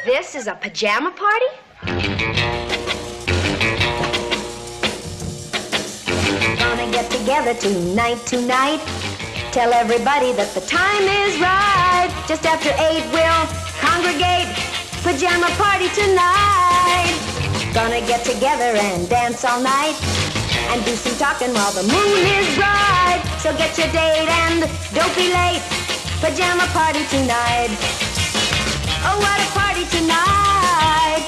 This is a pajama party? Gonna get together tonight. Tell everybody that the time is right. Just after 8 we'll congregate. Pajama party tonight. Gonna get together and dance all night. And do some talking while the moon is bright. So get your date and don't be late. Pajama party tonight. Oh, what a party tonight.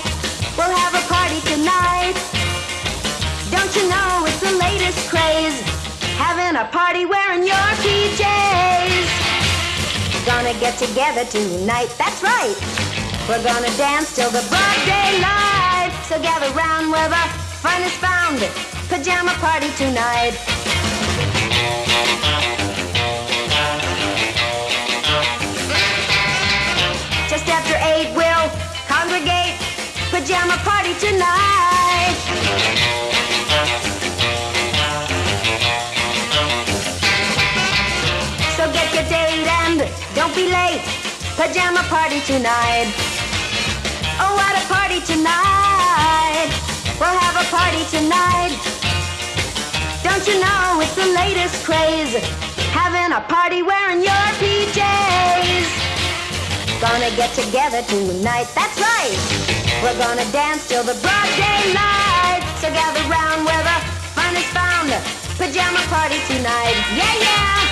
We'll have a party tonight. Don't you know it's the latest craze? Having a party wearing your PJs. Gonna get together tonight, that's right. We're gonna dance till the broad daylight. So gather round where the fun is found. Pajama party tonight. Just after 8 we'll congregate. Pajama party tonight. So get your date and don't be late. Pajama party tonight. Oh, what a party tonight. We'll have a party tonight. Don't you know it's the latest craze? Having a party wearing your PJs. Gonna get together tonight, that's right. We're gonna dance till the broad daylight. So gather round where the fun is found. Pajama party tonight, yeah.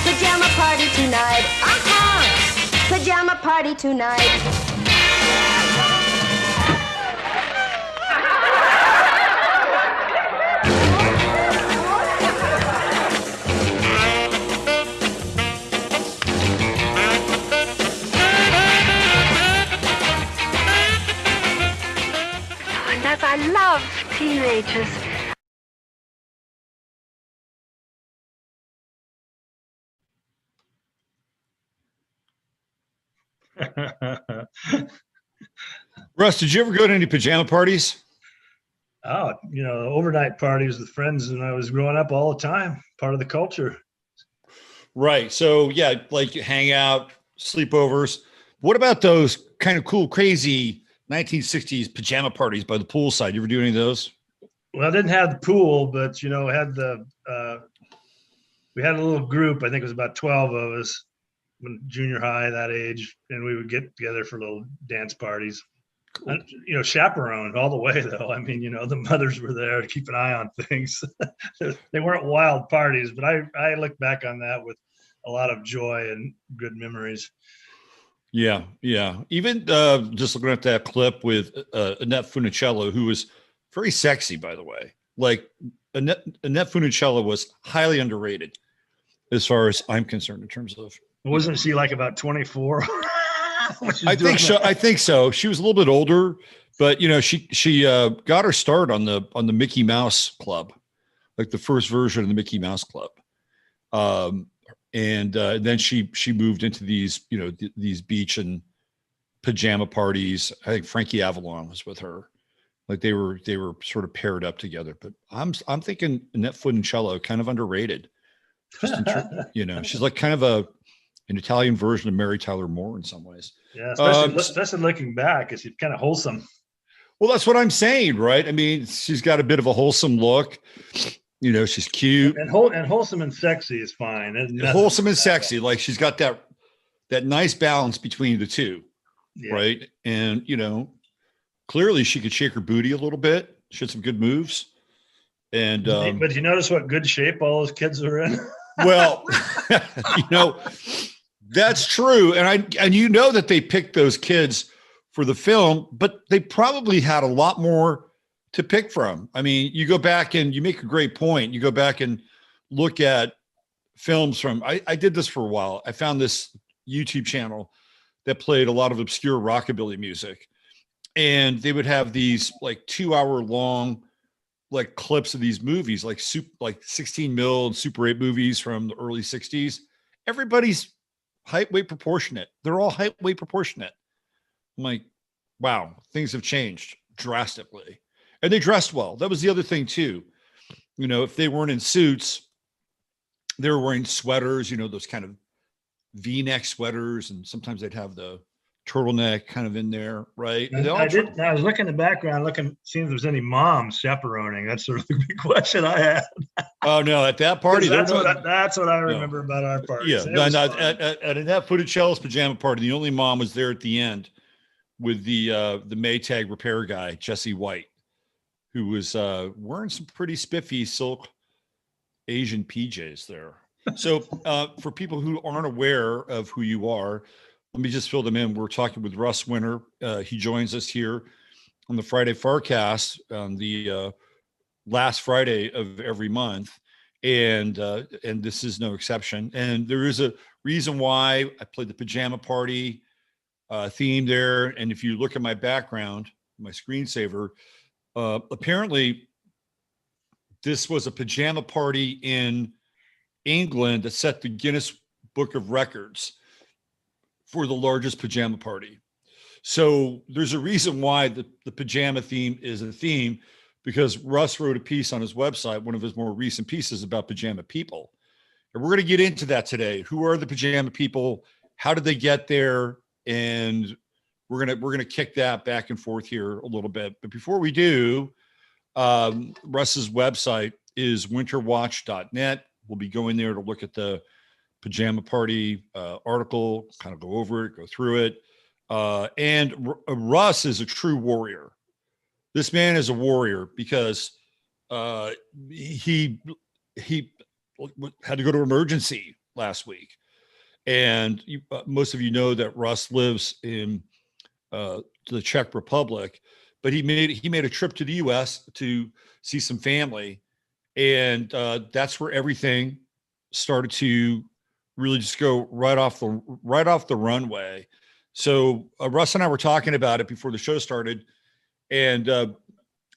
Pajama party tonight, Pajama party tonight. And as I love teenagers. Russ, did you ever go to any pajama parties? Oh, overnight parties with friends when I was growing up all the time, part of the culture. Right. So yeah, like you hang out, sleepovers. What about those kind of cool, crazy 1960s pajama parties by the poolside? You ever do any of those? Well, I didn't have the pool, but we had a little group. I think it was about 12 of us when junior high, that age, and we would get together for little dance parties. Cool. Chaperoned all the way though. I mean, the mothers were there to keep an eye on things. They weren't wild parties, but I look back on that with a lot of joy and good memories. Yeah. Even just looking at that clip with Annette Funicello, who was very sexy, by the way. Like Annette Funicello was highly underrated as far as I'm concerned in terms of. Wasn't she like about 24? I think so. She was a little bit older, but she got her start on the Mickey Mouse Club, like the first version of the Mickey Mouse Club. And then she moved into these, these beach and pajama parties. I think Frankie Avalon was with her. Like they were sort of paired up together, but I'm thinking Annette Funicello kind of underrated. Just she's like kind of an Italian version of Mary Tyler Moore in some ways. Yeah, especially looking back, she's kind of wholesome. Well, that's what I'm saying, right? I mean, she's got a bit of a wholesome look. She's cute and wholesome and sexy is fine. Wholesome and sexy, like she's got that nice balance between the two, right? And clearly she could shake her booty a little bit. She had some good moves. And but you notice what good shape all those kids are in? Well, that's true. And that they picked those kids for the film, but they probably had a lot more to pick from. I mean, you go back and you make a great point. You go back and look at films from, I did this for a while. I found this YouTube channel that played a lot of obscure rockabilly music. And they would have these like 2-hour long like clips of these movies, like 16 mil and Super 8 movies from the early 60s. Everybody's height, weight proportionate. They're all height, weight proportionate. I'm like, wow, things have changed drastically. And they dressed well. That was the other thing too. If they weren't in suits, they were wearing sweaters, those kind of V-neck sweaters. And sometimes they'd have the turtleneck kind of in there, right? I was looking in the background, seeing if there's any moms chaperoning. That's sort of the big question I had. Oh no, at that party, that's what I remember about our party. Yeah, no, at that Footicello's pajama party, the only mom was there at the end with the Maytag repair guy, Jesse White, who was wearing some pretty spiffy silk Asian PJs there. So for people who aren't aware of who you are, let me just fill them in. We're talking with Russ Winter. He joins us here on the Friday FARcast on the last Friday of every month. And this is no exception. And there is a reason why I played the pajama party theme there. And if you look at my background, my screensaver, apparently this was a pajama party in England that set the Guinness Book of Records for the largest pajama party. So there's a reason why the pajama theme is a theme, because Russ wrote a piece on his website, one of his more recent pieces, about pajama people. And we're going to get into that today. Who are the pajama people? How did they get there? And we're going to kick that back and forth here a little bit. But before we do, Russ's website is winterwatch.net. We'll be going there to look at the pajama party article, kind of go over it, go through it. And Russ is a true warrior. This man is a warrior because he had to go to emergency last week. And most of you know that Russ lives in the Czech Republic, but he made a trip to the U.S. to see some family. And that's where everything started to really just go right off the runway. So Russ and I were talking about it before the show started, and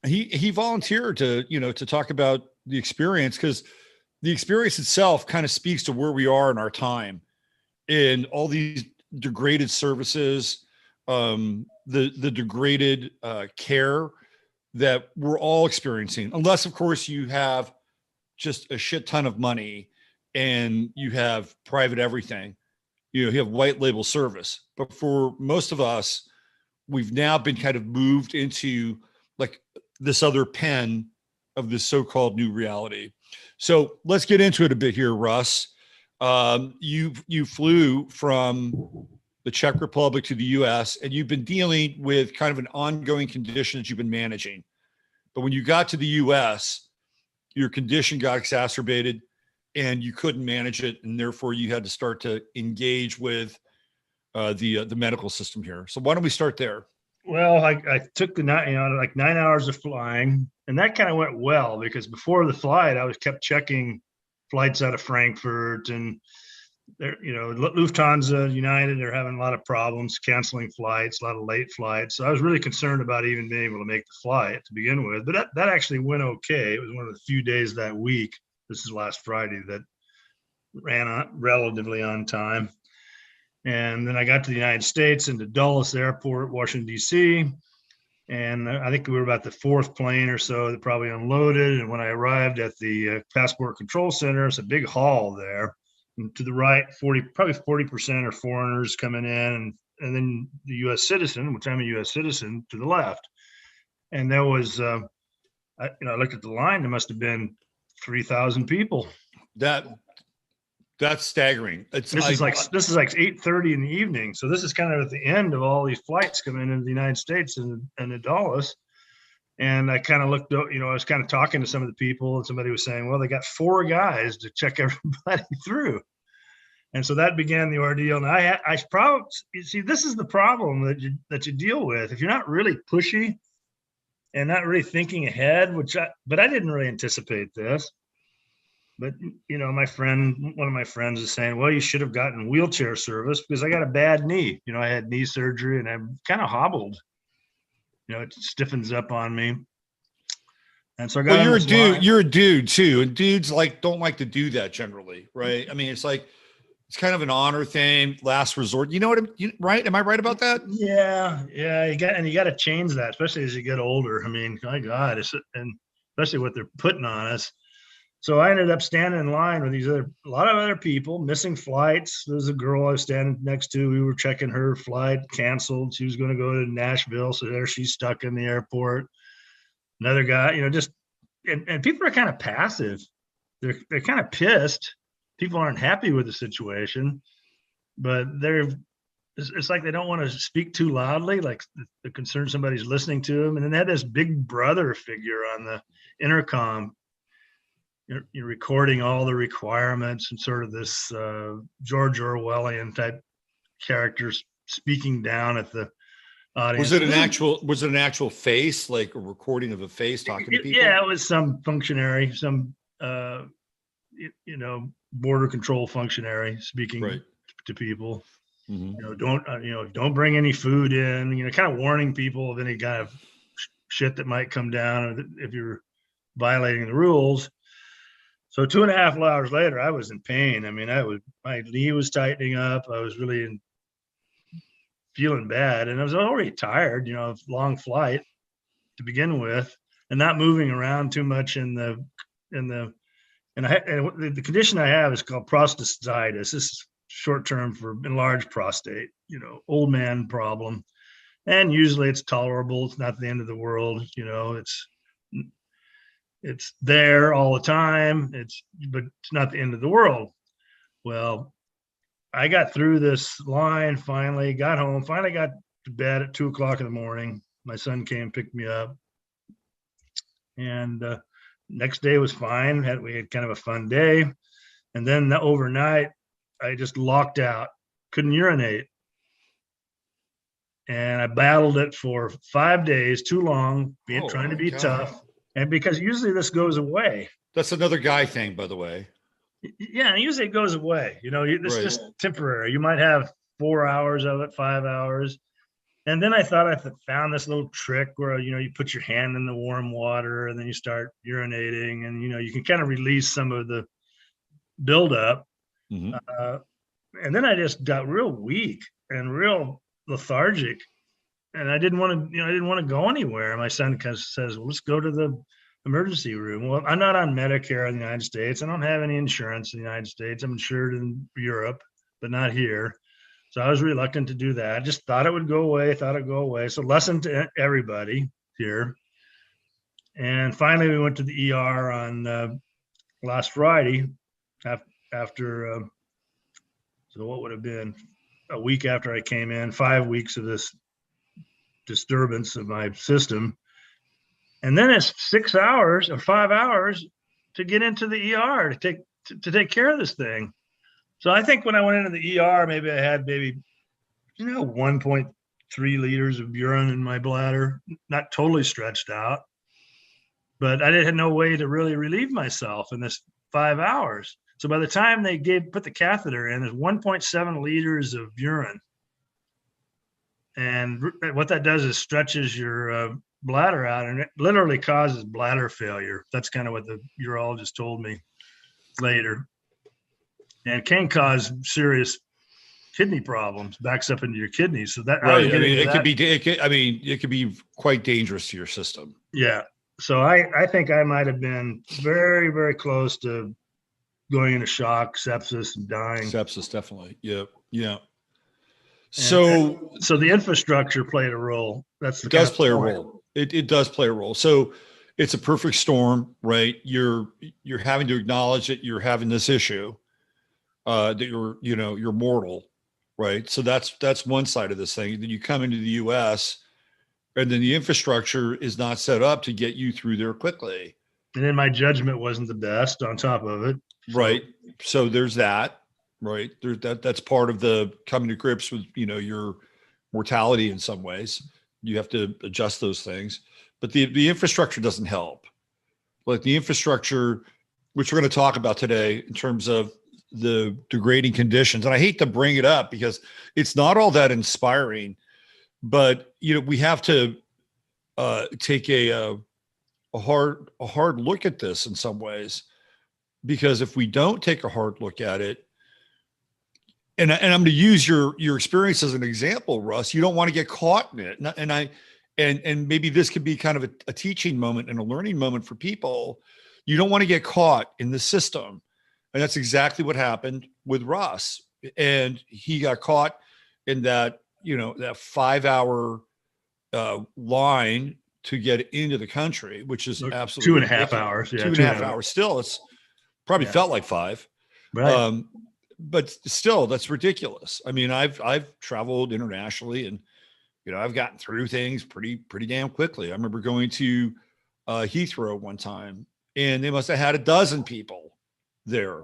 he volunteered to talk about the experience, because the experience itself kind of speaks to where we are in our time in all these degraded services, the degraded care that we're all experiencing, unless of course you have just a shit ton of money and you have private everything, you have white label service. But for most of us, we've now been kind of moved into like this other pen of this so-called new reality. So let's get into it a bit here, Russ. You flew from the Czech Republic to the US, and you've been dealing with kind of an ongoing condition that you've been managing. But when you got to the US, your condition got exacerbated and you couldn't manage it. And therefore you had to start to engage with the medical system here. So why don't we start there? Well, I took the 9 hours of flying, and that kind of went well, because before the flight, I was kept checking flights out of Frankfurt, and Lufthansa, United, they're having a lot of problems canceling flights, a lot of late flights. So I was really concerned about even being able to make the flight to begin with. But that actually went okay. It was one of the few days that week, this is last Friday, that ran on relatively on time. And then I got to the United States, into Dulles Airport, Washington, D.C. And I think we were about the fourth plane or so that probably unloaded. And when I arrived at the passport control center, it's a big hall there. And to the right, probably 40% are foreigners coming in, and then the U.S. citizen, which I'm a U.S. citizen, to the left. And there was, I looked at the line. There must have been 3,000 people. That's staggering. This is like 8:30 in the evening. So this is kind of at the end of all these flights coming into the United States and the Dulles. And I kind of looked, I was kind of talking to some of the people, and somebody was saying, well, they got 4 guys to check everybody through. And so that began the ordeal. And I probably, this is the problem that you deal with. If you're not really pushy and not really thinking ahead, but I didn't really anticipate this. But, one of my friends is saying, well, you should have gotten wheelchair service, because I got a bad knee. I had knee surgery and I'm kind of hobbled. It stiffens up on me. And so I got you're a dude too. And dudes don't like to do that generally, right? I mean, it's kind of an honor thing, last resort. You know what right? Am I right about that? Yeah. You got to change that, especially as you get older. I mean, my God, and especially what they're putting on us. So I ended up standing in line with a lot of other people, missing flights. There's a girl I was standing next to. We were checking her flight, canceled. She was going to go to Nashville. So there she's stuck in the airport. Another guy, and people are kind of passive. They're kind of pissed. People aren't happy with the situation, but it's like they don't want to speak too loudly, like they're concerned somebody's listening to them. And then they had this big brother figure on the intercom, you're recording all the requirements, and sort of this George Orwellian type characters speaking down at the audience. Was it an actual face, like a recording of a face talking to people? Yeah, it was some functionary, some border control functionary speaking to people. Mm-hmm. Don't bring any food in. Kind of warning people of any kind of shit that might come down, or if you're violating the rules. So 2.5 hours later, I was in pain. I mean, my knee was tightening up. I was really feeling bad, and I was already tired. Long flight to begin with, and not moving around too much and the condition I have is called prostatitis. This is short term for enlarged prostate. Old man problem, and usually it's tolerable. It's not the end of the world. It's there all the time. But it's not the end of the world. Well, I got through this line, finally got home, finally got to bed at 2:00 in the morning. My son came and picked me up. And next day was fine. We had kind of a fun day. And then overnight, I just locked out, couldn't urinate. And I battled it for 5 days, too long, trying to be tough. And because usually this goes away. That's another guy thing, by the way. Yeah, usually it goes away. This is just temporary. You might have 4 hours of it, 5 hours. And then I thought I found this little trick where, you put your hand in the warm water and then you start urinating, and, you can kind of release some of the buildup. Mm-hmm. And then I just got real weak and real lethargic. And I didn't want to go anywhere. My son says, well, let's go to the emergency room. Well, I'm not on Medicare in the United States. I don't have any insurance in the United States. I'm insured in Europe, but not here. So I was reluctant to do that. I just thought it would go away, So lesson to everybody here. And finally, we went to the ER on last Friday after, so what would have been a week after I came in, 5 weeks of this disturbance of my system. And then it's 6 hours or 5 hours to get into the ER to take care of this thing. So I think when I went into the ER, maybe I had 1.3 liters of urine in my bladder, not totally stretched out, but I had no way to really relieve myself in this 5 hours. So by the time they put the catheter in, there's 1.7 liters of urine. And what that does is stretches your bladder out, and it literally causes bladder failure. That's kind of what the urologist told me later. And it can cause serious kidney problems, backs up into your kidneys. So that it could be quite dangerous to your system. Yeah. So I think I might have been very, very close to going into shock, sepsis, and dying. Sepsis, definitely. Yeah. Yeah. So the infrastructure played a role. It does play a role. It does play a role. So it's a perfect storm, right? You're having to acknowledge that you're having this issue, that you're mortal, right? So that's one side of this thing. Then you come into the U.S. and then the infrastructure is not set up to get you through there quickly. And then my judgment wasn't the best on top of it. Right. So there's that. Right. That's part of the coming to grips with, your mortality in some ways. You have to adjust those things, but the infrastructure doesn't help. Like the infrastructure, which we're going to talk about today in terms of the degrading conditions. And I hate to bring it up because it's not all that inspiring, but, we have to take a hard look at this in some ways, because if we don't take a hard look at it, and I'm going to use your experience as an example, Russ. You don't want to get caught in it, and maybe this could be kind of a teaching moment and a learning moment for people. You don't want to get caught in the system. And that's exactly what happened with Russ. And he got caught in that, that 5-hour line to get into the country, which is absolutely 2.5 hours. Yeah, 2.5 hours. Still, it's probably felt like 5. Right. But still, that's ridiculous. I mean, I've traveled internationally, and I've gotten through things pretty damn quickly. I remember going to Heathrow one time, and they must have had a dozen people there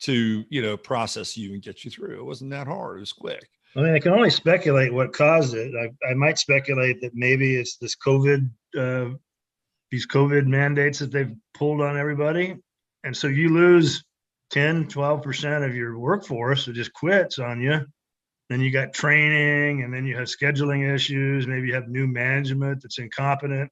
to process you and get you through. It wasn't that hard. It was quick. I mean, I can only speculate what caused it. I might speculate that maybe it's this COVID, these COVID mandates that they've pulled on everybody. And so you lose 10, 12% of your workforce. It just quits on you. Then you got training, and then you have scheduling issues. Maybe you have new management that's incompetent.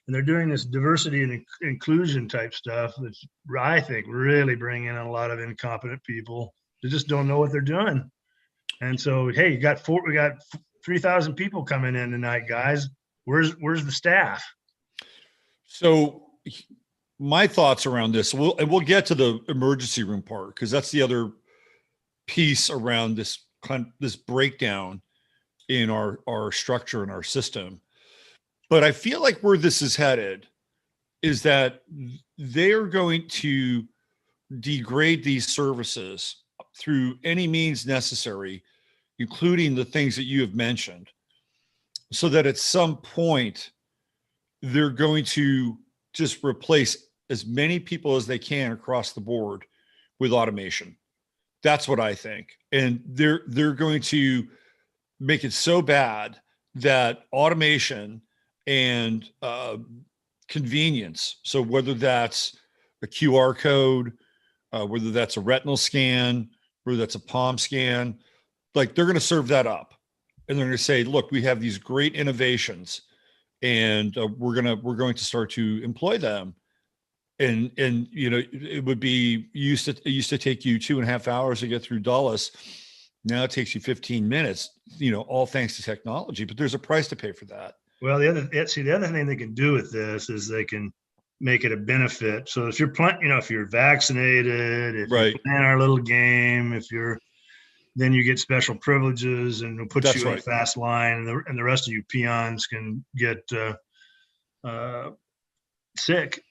And they're doing this diversity and inclusion type stuff that's, I think, really bringing in a lot of incompetent people that just don't know what they're doing. And so, hey, we got 3,000 people coming in tonight, guys. Where's the staff? So my thoughts around this, we'll get to the emergency room part, because that's the other piece around this breakdown in our structure and our system. But I feel like where this is headed is that they're going to degrade these services through any means necessary, including the things that you have mentioned, so that at some point they're going to just replace as many people as they can across the board with automation. That's what I think. And they're going to make it so bad that automation and convenience, so whether that's a QR code, whether that's a retinal scan, whether that's a palm scan, like they're going to serve that up, and they're going to say, look, we have these great innovations, and we're going to start to employ them. And it would be it used to take you 2.5 hours to get through Dulles. Now it takes you 15 minutes, all thanks to technology, but there's a price to pay for that. Well, the other thing they can do with this is they can make it a benefit. So if you're if you're vaccinated, if you're playing our little game, then you get special privileges, and we'll put you in a fast line, and the rest of you peons can get sick,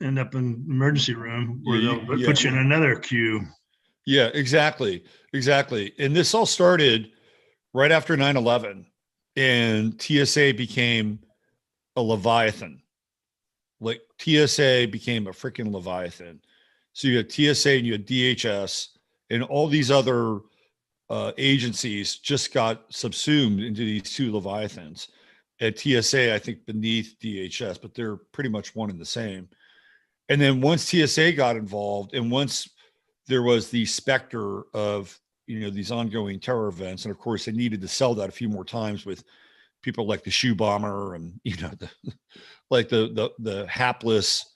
end up in emergency room, where they'll put you in another queue. Yeah, exactly. And this all started right after 9/11, and TSA became a Leviathan. Like TSA became a freaking Leviathan. So you had TSA and you had DHS, and all these other agencies just got subsumed into these two Leviathans. At TSA, I think beneath DHS, but they're pretty much one and the same. And then once TSA got involved, and once there was the specter of these ongoing terror events, and of course they needed to sell that a few more times with people like the shoe bomber, and the hapless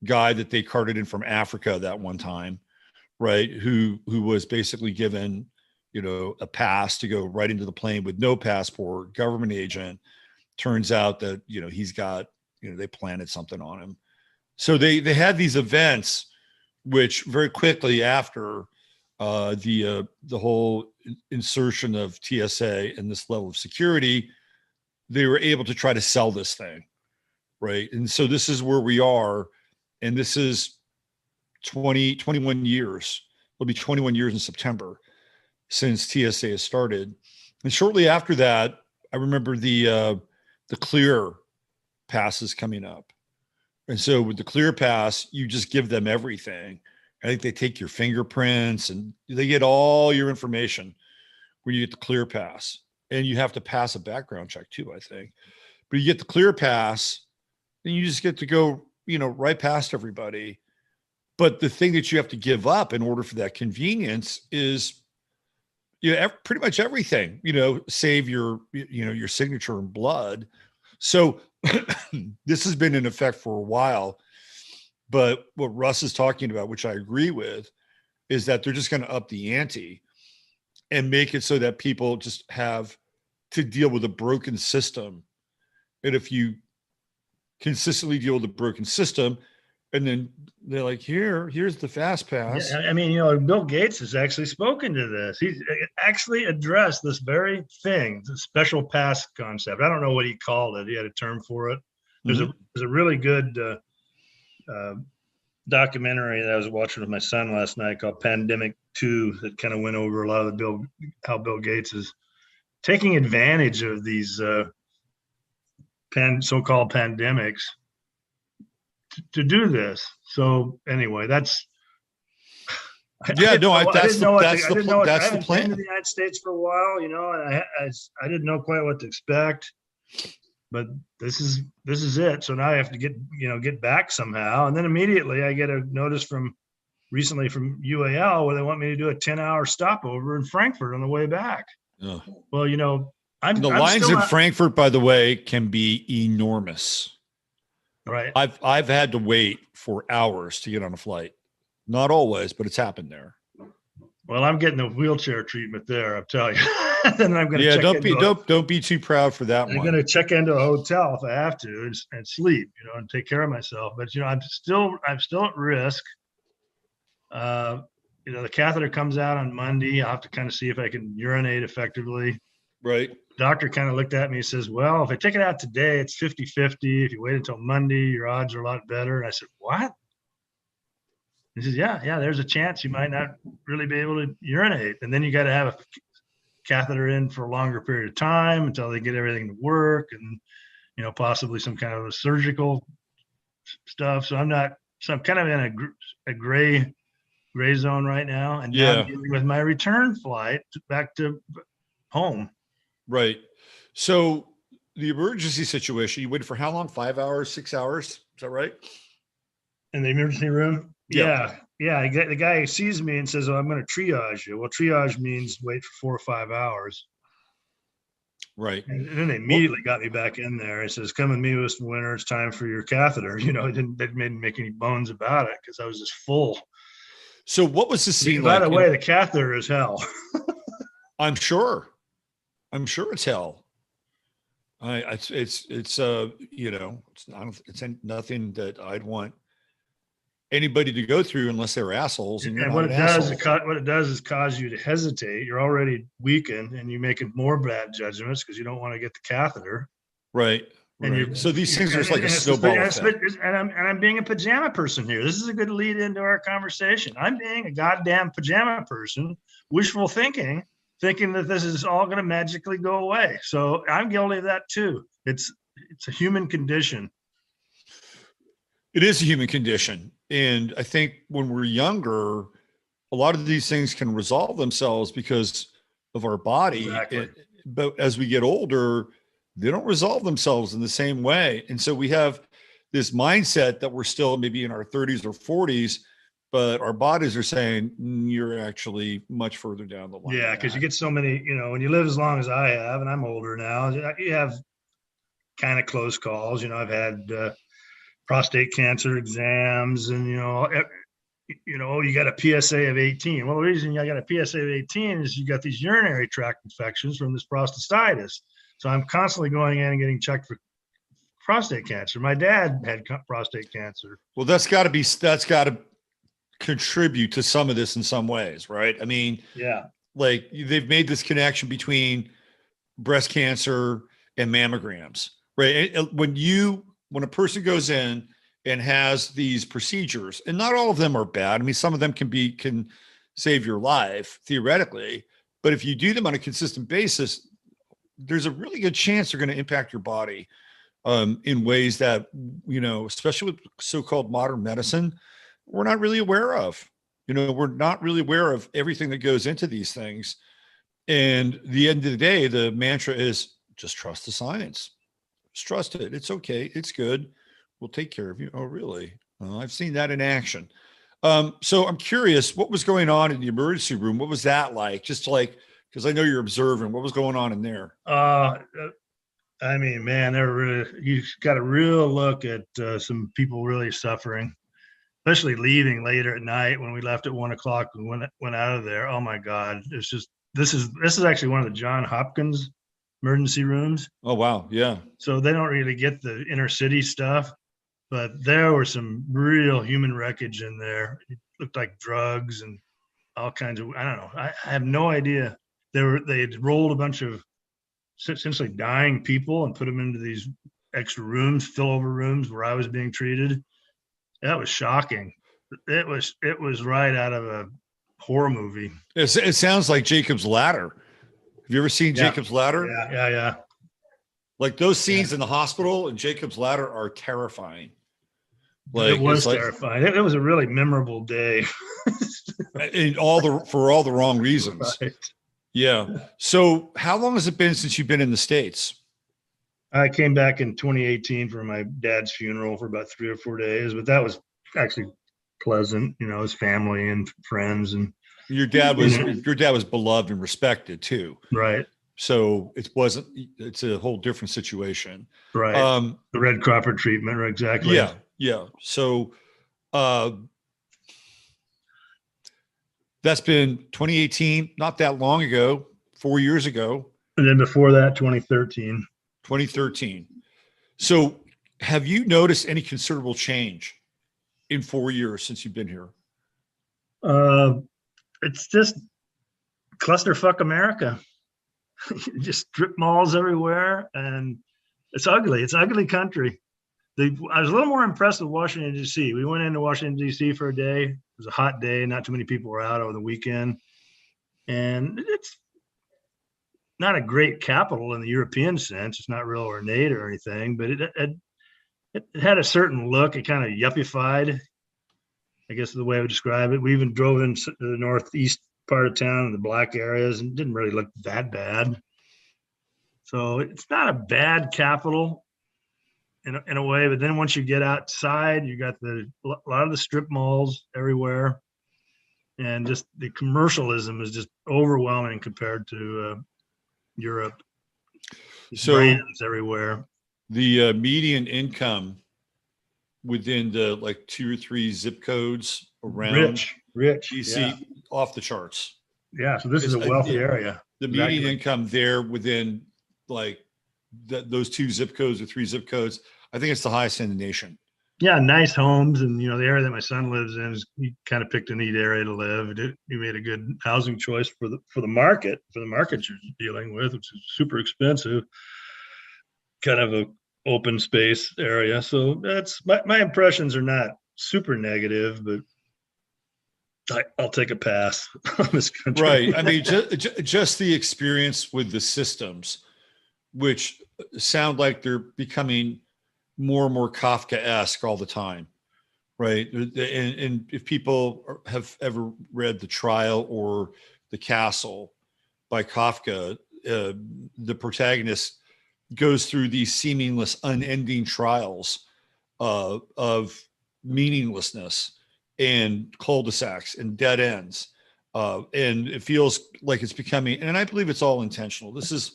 guy that they carted in from Africa that one time, right? Who was basically given a pass to go right into the plane with no passport, government agent. Turns out that he's got they planted something on him. So they had these events, which very quickly after the whole insertion of TSA and this level of security, they were able to try to sell this thing, right? And so this is where we are, and this is 21 years. It'll be 21 years in September since TSA has started. And shortly after that, I remember the clear passes coming up. And so with the clear pass, you just give them everything. I think they take your fingerprints and they get all your information when you get the clear pass. And you have to pass a background check too, I think. But you get the clear pass, and you just get to go, right past everybody. But the thing that you have to give up in order for that convenience is, pretty much everything, save your signature and blood. So this has been in effect for a while. But what Russ is talking about, which I agree with, is that they're just going to up the ante and make it so that people just have to deal with a broken system. And if you consistently deal with a broken system, And then they're like, here's the fast pass. Yeah, I mean, Bill Gates has actually spoken to this. He's actually addressed this very thing, the special pass concept. I don't know what he called it. He had a term for it. There's a really good documentary that I was watching with my son last night called Pandemic 2 that kind of went over a lot of how Bill Gates is taking advantage of these so-called pandemics to do this. So anyway, that's the plan. Been to the United States for a while, and I didn't know quite what to expect, but this is it. So now I have to get back somehow, and then immediately I get a notice recently from UAL where they want me to do a 10-hour stopover in Frankfurt on the way back. Oh. Well, the lines in Frankfurt, by the way, can be enormous. Right. I've had to wait for hours to get on a flight. Not always, but it's happened there. Well, I'm getting a wheelchair treatment there, I'll tell you. Then I'm going to don't be too proud for that one. I'm going to check into a hotel if I have to and sleep, and take care of myself. But I'm still at risk. The catheter comes out on Monday. I'll have to kind of see if I can urinate effectively. Right. Doctor kind of looked at me and says, well, if I take it out today, it's 50-50. If you wait until Monday, your odds are a lot better. And I said, what? He says, yeah, there's a chance you might not really be able to urinate. And then you got to have a catheter in for a longer period of time until they get everything to work and, possibly some kind of a surgical stuff. So I'm kind of in a gray zone right now. And now I'm dealing with my return flight back to home. Right. So the emergency situation, you waited for how long? 5 hours, 6 hours? Is that right? In the emergency room? Yeah. The guy sees me and says, I'm going to triage you. Well, triage means wait for 4 or 5 hours. Right. And then they immediately got me back in there. He says, come with me, Mr. Winter. It's time for your catheter. They didn't make any bones about it because I was just full. So what was the scene like? By the way, the catheter is hell. I'm sure it's hell. It's nothing that I'd want anybody to go through unless they're assholes. And what it does is cause you to hesitate. You're already weakened, and you're making more bad judgments because you don't want to get the catheter. Right. So these things are just like a snowball effect. And I'm being a pajama person here. This is a good lead into our conversation. I'm being a goddamn pajama person, wishful thinking that this is all going to magically go away. So I'm guilty of that too. It's a human condition. It is a human condition. And I think when we're younger, a lot of these things can resolve themselves because of our body. Exactly. But as we get older, they don't resolve themselves in the same way. And so we have this mindset that we're still maybe in our 30s or 40s, but our bodies are saying you're actually much further down the line. Yeah, because you get so many, when you live as long as I have, and I'm older now, you have kind of close calls. I've had prostate cancer exams, and you got a PSA of 18. Well, the reason I got a PSA of 18 is you got these urinary tract infections from this prostatitis. So I'm constantly going in and getting checked for prostate cancer. My dad had prostate cancer. Well, that's got to contribute to some of this in some ways, right? I mean, yeah, like they've made this connection between breast cancer and mammograms, right? When a person goes in and has these procedures, and not all of them are bad. I mean, some of them can save your life theoretically, but if you do them on a consistent basis, there's a really good chance they're going to impact your body in ways that, especially with so-called modern medicine, we're not really aware of. We're not really aware of everything that goes into these things. And at the end of the day, the mantra is just trust the science. Just trust it. It's okay. It's good. We'll take care of you. Oh, really? I've seen that in action. So I'm curious, what was going on in the emergency room? What was that like? Just like, because I know you're observing, what was going on in there? I mean, man, you got a real look at some people really suffering, especially leaving later at night when we left at 1 o'clock and went out of there. Oh my God. It's just, this is actually one of the John Hopkins emergency rooms. Oh, wow. Yeah. So they don't really get the inner city stuff. but there were some real human wreckage in there. It looked like drugs and all kinds of, I don't know. I have no idea. They had rolled a bunch of essentially dying people and put them into these extra rooms, spillover rooms where I was being treated. That was shocking. It was right out of a horror movie. It sounds like Jacob's Ladder. Have you ever seen Jacob's Ladder? Yeah. Like those scenes in the hospital and Jacob's Ladder are terrifying. Like, it was terrifying. It was a really memorable day. For all the wrong reasons. Right. Yeah. So how long has it been since you've been in the States? I came back in 2018 for my dad's funeral for about 3 or 4 days, but that was actually pleasant, his family and friends. And your dad was beloved and respected too. Right. So it's a whole different situation. Right. The red carpet treatment. Exactly. Yeah. Yeah. So, that's been 2018, not that long ago, 4 years ago. And then before that, 2013. 2013. So have you noticed any considerable change in 4 years since you've been here? It's just clusterfuck America. Just strip malls everywhere, and it's ugly. It's an ugly country. I was a little more impressed with Washington, D.C. We went into Washington, D.C. for a day. It was a hot day. Not too many people were out over the weekend. And it's not a great capital in the European sense. It's not real ornate or anything, but it had a certain look. It kind of yuppified, I guess is the way I would describe it. We even drove into the northeast part of town in the black areas and didn't really look that bad. So it's not a bad capital in a way, but then once you get outside, you got a lot of the strip malls everywhere, and just the commercialism is just overwhelming compared to Europe. So brands everywhere. The median income within the 2 or 3 zip codes around rich DC off the charts. Yeah, so this is a wealthy area. The median income there within those 2 zip codes or 3 zip codes, I think it's the highest in the nation. Yeah, nice homes, and the area that my son lives in he kind of picked a neat area to live. He made a good housing choice for the market you're dealing with, which is super expensive. Kind of a open space area. So that's my impressions are not super negative, but I'll take a pass on this country. Right. I mean, just the experience with the systems, which sound like they're becoming more and more Kafka-esque all the time, right? And if people have ever read The Trial or The Castle by Kafka, the protagonist goes through these seamless, unending trials of meaninglessness and cul-de-sacs and dead ends. And it feels like it's becoming, and I believe it's all intentional. This is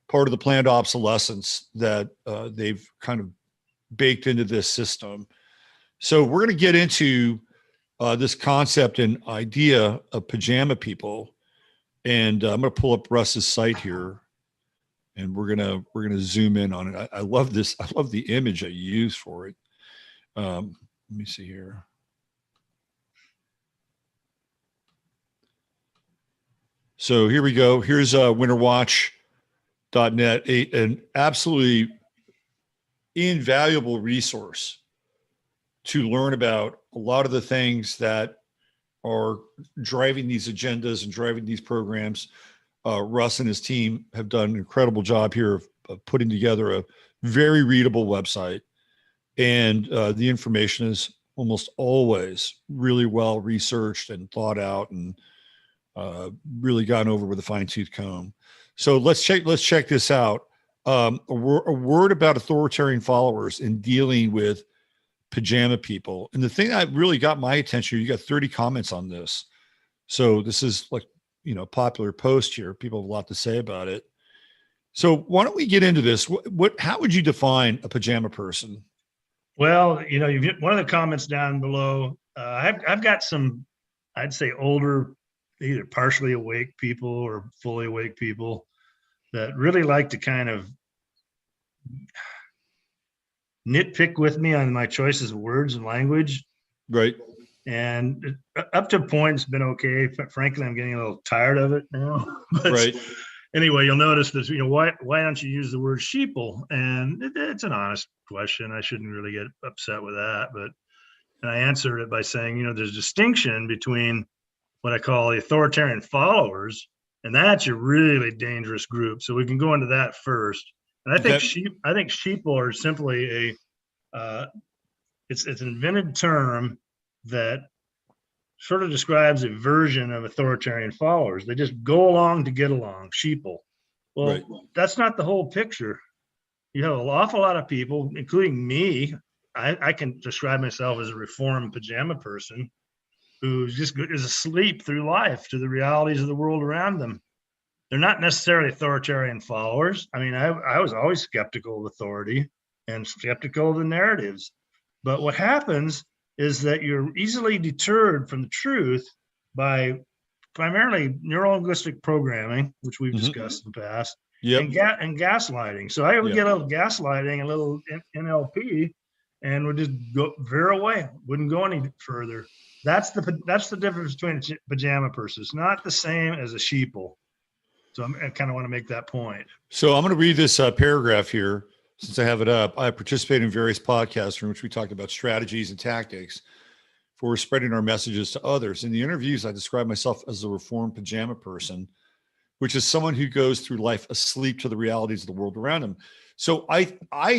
part of the planned obsolescence that they've kind of baked into this system. So we're going to get into this concept and idea of pajama people. And I'm going to pull up Russ's site here, and we're gonna zoom in on it. I love this. I love the image I use for it. Let me see here. So here we go. Here's winterwatch.net, an absolutely invaluable resource to learn about a lot of the things that are driving these agendas and driving these programs. Russ and his team have done an incredible job here of putting together a very readable website. And the information is almost always really well researched and thought out and really gone over with a fine-tooth comb. So let's check this out. A word about authoritarian followers in dealing with pajama people. And the thing that really got my attention, you got 30 comments on this. So this is popular post here. People have a lot to say about it. So why don't we get into this? How would you define a pajama person? Well, one of the comments down below, I've got some, I'd say older, either partially awake people or fully awake people that really like to kind of nitpick with me on my choices of words and language. Right. And up to a point, it's been okay. Frankly, I'm getting a little tired of it now. But Right. anyway, you'll notice that, why don't you use the word sheeple? And it's an honest question. I shouldn't really get upset with that. And I answered it by saying, there's a distinction between what I call the authoritarian followers, and that's a really dangerous group. So we can go into that first. And I think sheeple are simply it's an invented term that sort of describes a version of authoritarian followers. They just go along to get along, sheeple. Well, right. That's not the whole picture. You have an awful lot of people, including me. I can describe myself as a reformed pajama person who just is asleep through life to the realities of the world around them. They're not necessarily authoritarian followers. I mean, I was always skeptical of authority and skeptical of the narratives. But what happens is that you're easily deterred from the truth by primarily neuro-linguistic programming, which we've discussed in the past, and gaslighting. So I would get a little gaslighting, a little NLP, and would just go veer away, wouldn't go any further. That's the difference between a pajama person. It's not the same as a sheeple. So I kind of want to make that point. So I'm going to read this paragraph here. Since I have it up, I participate in various podcasts in which we talk about strategies and tactics for spreading our messages to others. In the interviews, I describe myself as a reformed pajama person, which is someone who goes through life asleep to the realities of the world around them. So I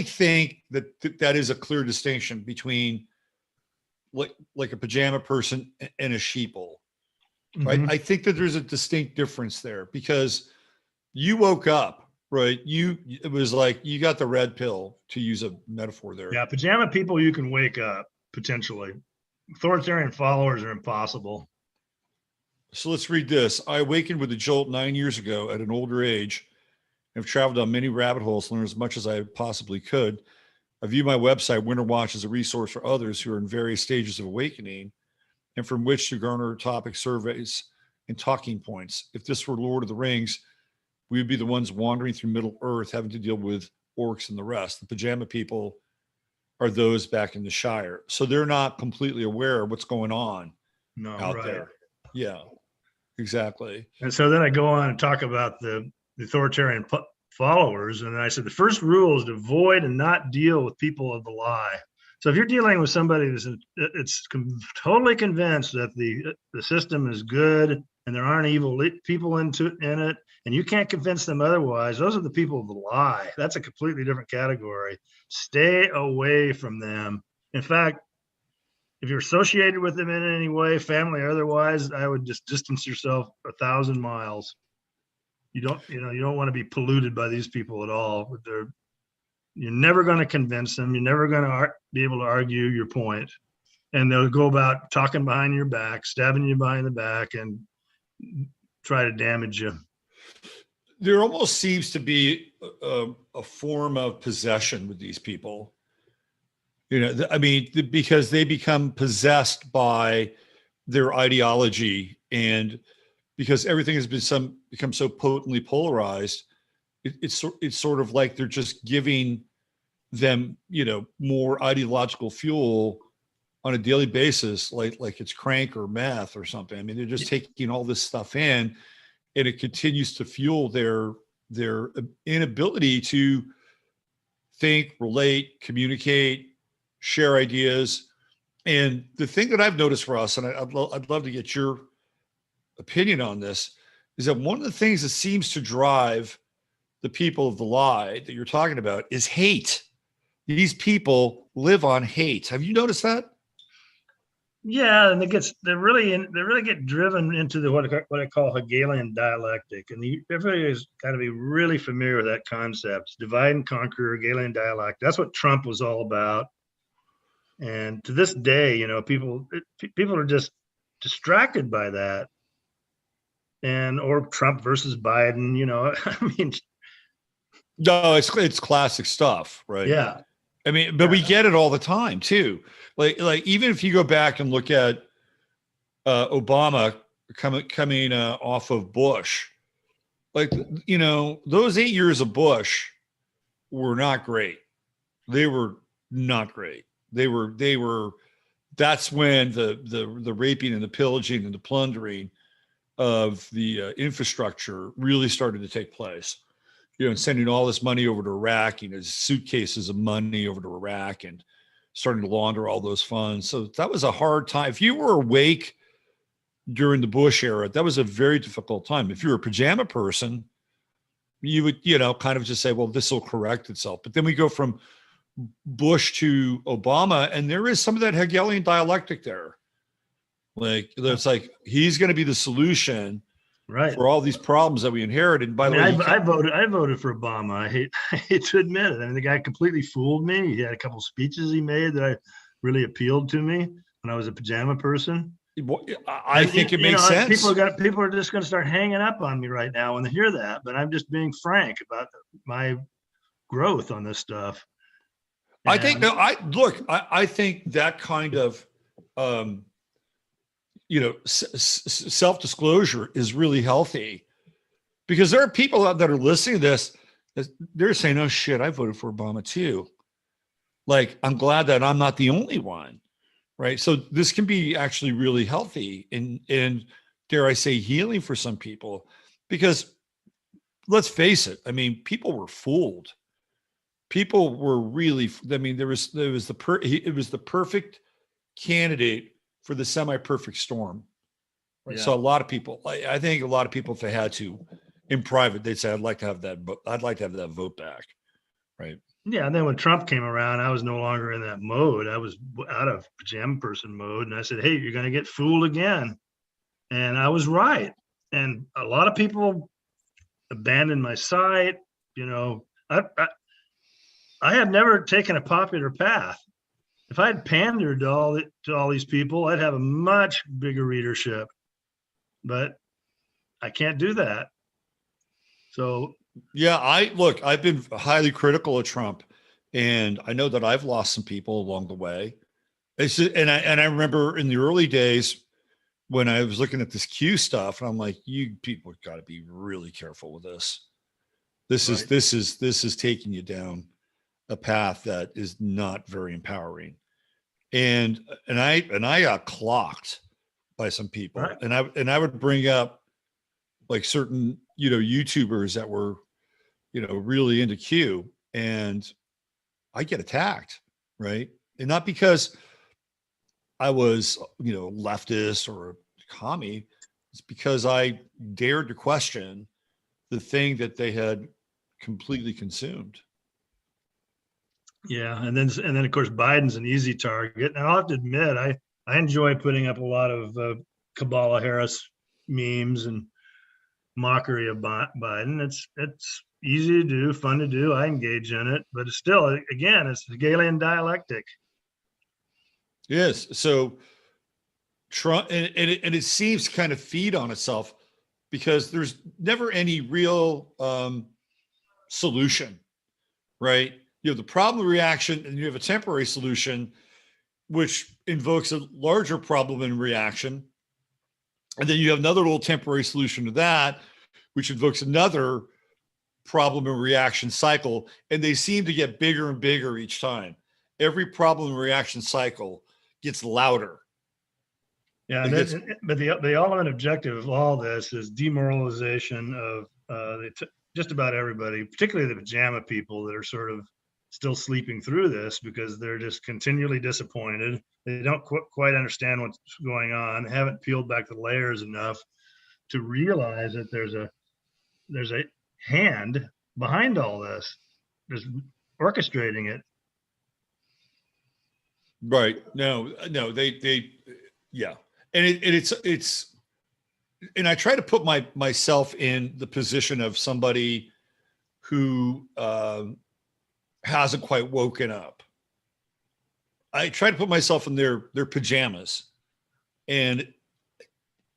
think that is a clear distinction between like a pajama person and a sheeple, right? I think that there's a distinct difference there because you woke up. Right. It was like you got the red pill, to use a metaphor there. Yeah. Pajama people, you can wake up potentially. Authoritarian followers are impossible. So let's read this. I awakened with a jolt 9 years ago at an older age and have traveled down many rabbit holes, learned as much as I possibly could. I view my website, Winter Watch, as a resource for others who are in various stages of awakening and from which to garner topic surveys and talking points. If this were Lord of the Rings, we would be the ones wandering through Middle Earth, having to deal with orcs and the rest. The pajama people are those back in the Shire. So they're not completely aware of what's going on out there. Yeah, exactly. And so then I go on and talk about the authoritarian followers. And I said, the first rule is to avoid and not deal with people of the lie. So if you're dealing with somebody that's totally convinced that the system is good and there aren't evil people in it, and you can't convince them otherwise, those are the people of the lie. That's a completely different category. Stay away from them. In fact, if you're associated with them in any way, family or otherwise, I would just distance yourself 1,000 miles. You don't want to be polluted by these people at all. You're never going to convince them. You're never going to be able to argue your point. And they'll go about talking behind your back, stabbing you behind the back, and try to damage you. There almost seems to be a form of possession with these people. I mean, because they become possessed by their ideology, and because everything has become so potently polarized, it's sort of like they're just giving them, more ideological fuel on a daily basis, like it's crank or meth or something. I mean, they're just taking all this stuff in, and it continues to fuel their inability to think, relate, communicate, share ideas. And the thing that I've noticed, Russ, and I'd love to get your opinion on this, is that one of the things that seems to drive the people of the lie that you're talking about is hate. These people live on hate. Have you noticed that? Yeah, and they really get driven into what I call Hegelian dialectic, and everybody has got to be really familiar with that concept: divide and conquer, Hegelian dialectic. That's what Trump was all about. And to this day, people are just distracted by that, or Trump versus Biden. I mean, no, it's classic stuff, right? Yeah. I mean, but we get it all the time too. Like even if you go back and look at Obama coming off of Bush, those 8 years of Bush were not great. They were not great. They were. That's when the raping and the pillaging and the plundering of the infrastructure really started to take place. And sending all this money over to Iraq, suitcases of money over to Iraq, and starting to launder all those funds. So that was a hard time. If you were awake during the Bush era, that was a very difficult time. If you were a pajama person, you would, kind of just say, well, this will correct itself. But then we go from Bush to Obama, and there is some of that Hegelian dialectic there. Like, it's like he's going to be the solution, right, for all these problems that we inherited. And by the way, I voted for Obama. I hate to admit it. I mean, the guy completely fooled me. He had a couple of speeches he made that really appealed to me when I was a pajama person. I think it makes sense. People are just going to start hanging up on me right now when they hear that. But I'm just being frank about my growth on this stuff. I think I think that kind of self-disclosure is really healthy, because there are people out that are listening to this, they're saying, oh shit, I voted for Obama too. Like, I'm glad that I'm not the only one. Right. So this can be actually really healthy and dare I say healing for some people, because let's face it. I mean, people were fooled. People were really, it was the perfect candidate for the semi-perfect storm. Right? Yeah. So a lot of people, I think a lot of people, if they had to in private, they'd say, I'd like to have that vote back. Right. Yeah, and then when Trump came around, I was no longer in that mode. I was out of pajama person mode, and I said, "Hey, you're going to get fooled again," and I was right. And a lot of people abandoned my site. I have never taken a popular path. If I had pandered to all these people, I'd have a much bigger readership. But I can't do that. So. Yeah, I've been highly critical of Trump, and I know that I've lost some people along the way. And I remember in the early days when I was looking at this Q stuff, and I'm like, you people got to be really careful with this. This is taking you down a path that is not very empowering. And I got clocked by some people, right. and I would bring up like certain YouTubers that were really into Q, and I get attacked, right? And not because I was leftist or a commie, it's because I dared to question the thing that they had completely consumed. Yeah, and then of course Biden's an easy target, and I'll have to admit I enjoy putting up a lot of Kamala Harris memes and mockery of Biden. It's easy to do, fun to do. I engage in it, but it's still, again, it's Hegelian dialectic. Yes. So Trump, and it seems to kind of feed on itself, because there's never any real solution, right? You have the problem reaction, and you have a temporary solution, which invokes a larger problem and reaction. And then you have another little temporary solution to that, which invokes another problem and reaction cycle. And they seem to get bigger and bigger each time. Every problem and reaction cycle gets louder. Yeah, but the ultimate objective of all this is demoralization of just about everybody, particularly the pajama people that are sort of still sleeping through this because they're just continually disappointed. They don't quite understand what's going on. They haven't peeled back the layers enough to realize that there's a hand behind all this, just orchestrating it. Right. No, they yeah. And it's and I try to put myself in the position of somebody who hasn't quite woken up. I try to put myself in their pajamas, and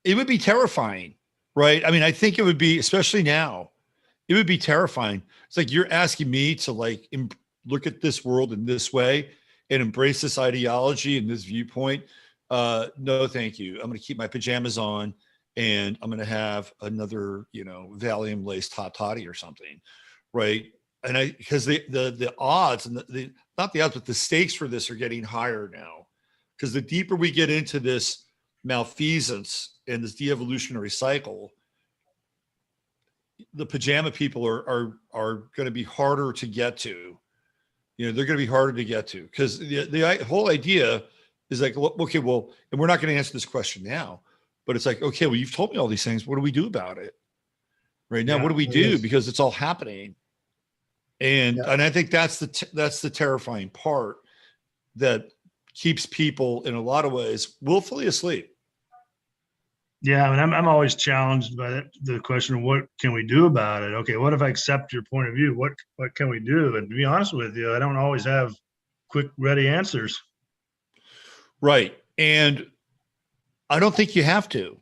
it would be terrifying, right? I mean, I think it would be, especially now, it would be terrifying. It's like you're asking me to like look at this world in this way and embrace this ideology and this viewpoint. No, thank you. I'm going to keep my pajamas on, and I'm going to have another, Valium laced hot toddy or something, right? and because the odds and the not the odds, but the stakes for this are getting higher now. Because the deeper we get into this malfeasance and this de-evolutionary cycle, the pajama people are going to be harder to get to. They're going to be harder to get to, because the whole idea is like, okay, well, and we're not going to answer this question now, but it's like, okay, well, you've told me all these things. What do we do about it right now? What do we do? Because it's all happening. And I think that's the terrifying part that keeps people in a lot of ways willfully asleep. Yeah, I mean, I'm always challenged by the question of what can we do about it? Okay, what if I accept your point of view? What can we do? And to be honest with you, I don't always have quick, ready answers. Right. And I don't think you have to.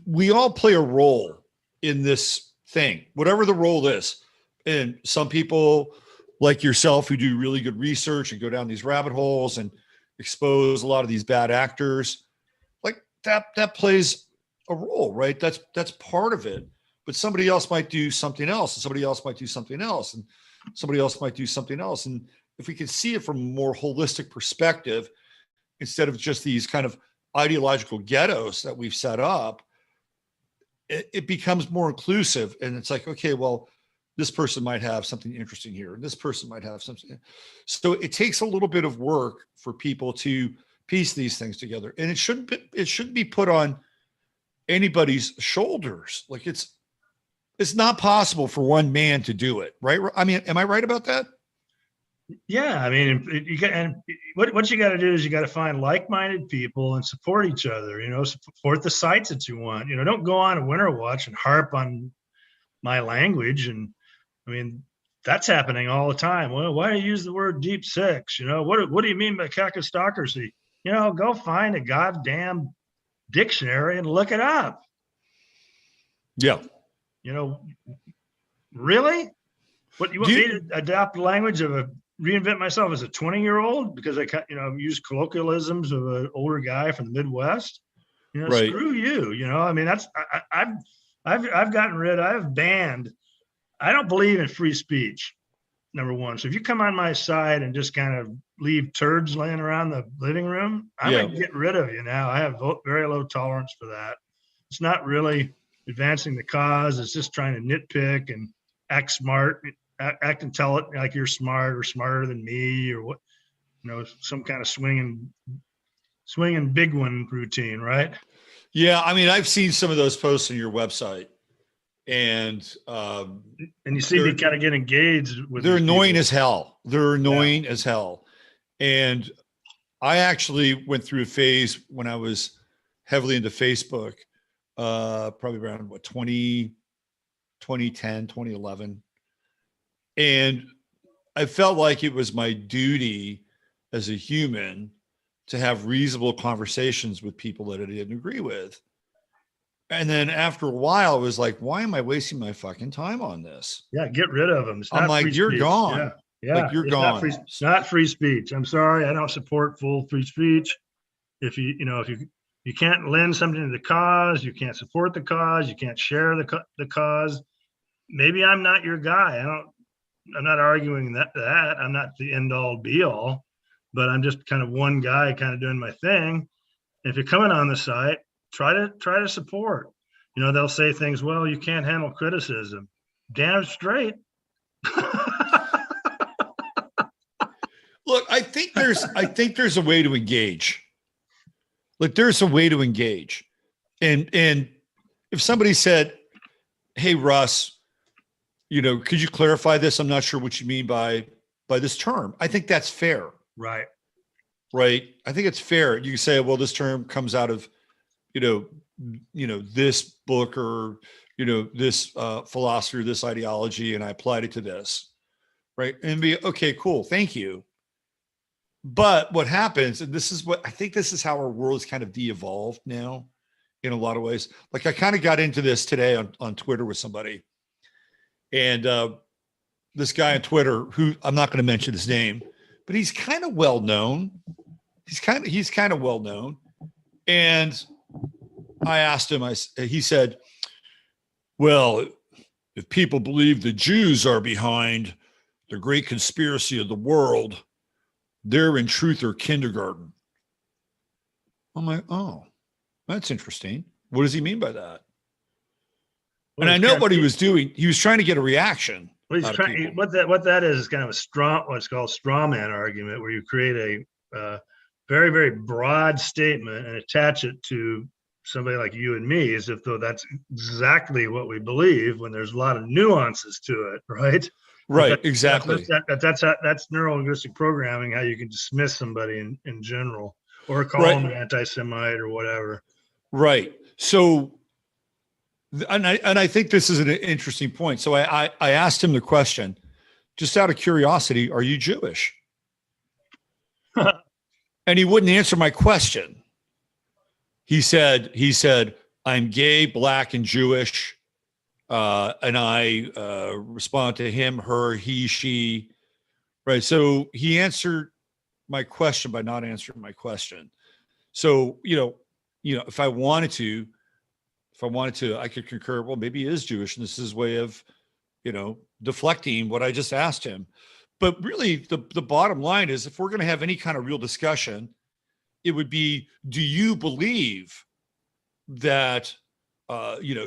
We all play a role in this thing, whatever the role is. And some people like yourself who do really good research and go down these rabbit holes and expose a lot of these bad actors, like that plays a role, right? That's part of it. But somebody else might do something else, and somebody else might do something else, and somebody else might do something else. And if we can see it from a more holistic perspective, instead of just these kind of ideological ghettos that we've set up, it becomes more inclusive. And it's like, okay, well, this person might have something interesting here, and this person might have something. So it takes a little bit of work for people to piece these things together. And it shouldn't be put on anybody's shoulders. Like it's not possible for one man to do it, right? I mean, am I right about that? Yeah, I mean, what you got to do is you got to find like-minded people and support each other. Support the sites that you want. Don't go on a Winter Watch and harp on my language. And I mean, that's happening all the time. Well, why do you use the word deep six? What do you mean by kakistocracy? Go find a goddamn dictionary and look it up. Yeah. Really? What you want me to adopt the language of reinvent myself as a 20-year-old because I use colloquialisms of an older guy from the Midwest? Right. Screw you. I mean, I've banned. I don't believe in free speech, number one. So if you come on my side and just kind of leave turds laying around the living room, I'm going to get rid of you now. I have very low tolerance for that. It's not really advancing the cause. It's just trying to nitpick and act smart, act intelligent, like you're smart or smarter than me, or what, some kind of swinging big one routine, right? Yeah, I mean, I've seen some of those posts on your website, and you see me kind of get engaged with. They're annoying as hell. They're annoying as hell. And I actually went through a phase when I was heavily into Facebook, probably around 2010, 2011. And I felt like it was my duty as a human to have reasonable conversations with people that I didn't agree with. And then after a while, it was like, why am I wasting my fucking time on this? Yeah, get rid of them. I'm like, you're gone. Yeah, like you're gone. Not free speech. I'm sorry, I don't support full free speech. If you can't lend something to the cause, you can't support the cause, you can't share the cause. Maybe I'm not your guy. I'm not arguing that I'm not the end all be all, but I'm just kind of one guy kind of doing my thing. And if you're coming on the site, try to support. They'll say things, well, you can't handle criticism. Damn straight. Look, I think there's a way to engage. Like there's a way to engage. And if somebody said, hey, Russ, could you clarify this? I'm not sure what you mean by this term. I think that's fair. Right. Right. I think it's fair. You can say, well, this term comes out of, this book or, this philosophy or this ideology, and I applied it to this. Right. And be, okay, cool. Thank you. But what happens, and this is how our world is kind of de-evolved now in a lot of ways. Like I kind of got into this today on Twitter with somebody. And this guy on Twitter, who I'm not going to mention his name, but he's kind of well known. He's kind of well known. And I asked him, he said, well, if people believe the Jews are behind the great conspiracy of the world, they're in truth or kindergarten. I'm like, oh, that's interesting. What does he mean by that? And I know what he was doing. He was trying to get a reaction. What that is kind of what's called straw man argument, where you create a very, very broad statement and attach it to somebody like you and me, as if though that's exactly what we believe, when there's a lot of nuances to it, right? Right, exactly. That's neuro-linguistic programming, how you can dismiss somebody in general, or call them an anti-Semite or whatever. Right. So, and I think this is an interesting point. So I asked him the question, just out of curiosity, are you Jewish? And he wouldn't answer my question. He said, I'm gay, black, and Jewish. And I respond to him, her, he, she. Right. So he answered my question by not answering my question. So, if I wanted to, I could concur, well, maybe he is Jewish, and this is his way of, deflecting what I just asked him. But really, the bottom line is, if we're going to have any kind of real discussion, it would be, do you believe that,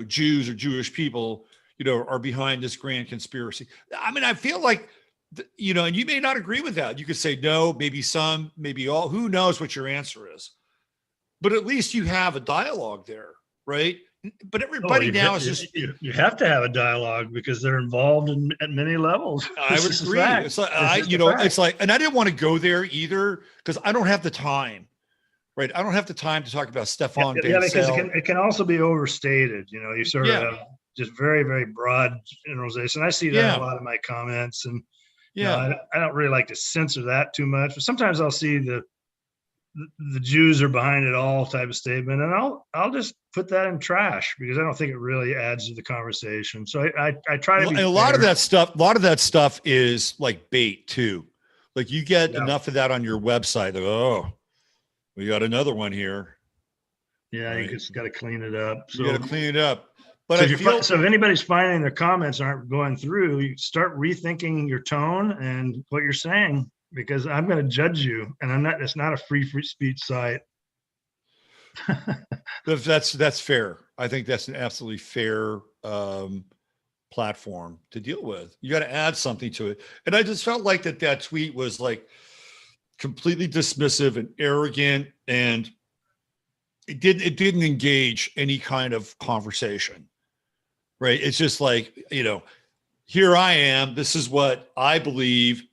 Jews or Jewish people, are behind this grand conspiracy? I mean, I feel like, and you may not agree with that. You could say no, maybe some, maybe all. Who knows what your answer is? But at least you have a dialogue there, right? But everybody now is just, you have to have a dialogue, because they're involved at many levels. I would agree. It's like, and I didn't want to go there either, because I don't have the time, right? I don't have the time to talk about Stefan. Because it can also be overstated. You sort of have just very, very broad generalization. I see that in a lot of my comments, and I don't really like to censor that too much. But sometimes I'll see the Jews are behind it all type of statement, and I'll just put that in trash, because I don't think it really adds to the conversation. So I try to be fair. A lot of that stuff is like bait too. Like, you get enough of that on your website. Like, oh, we got another one here. Yeah, right. You just got to clean it up. So you got to clean it up. But so if anybody's finding their comments aren't going through, you start rethinking your tone and what you're saying, because I'm going to judge you, and it's not a free speech site. That's fair. I think that's an absolutely fair platform to deal with. You got to add something to it. And I just felt like that tweet was like completely dismissive and arrogant, and it didn't engage any kind of conversation, right? It's just like, here I am, this is what I believe,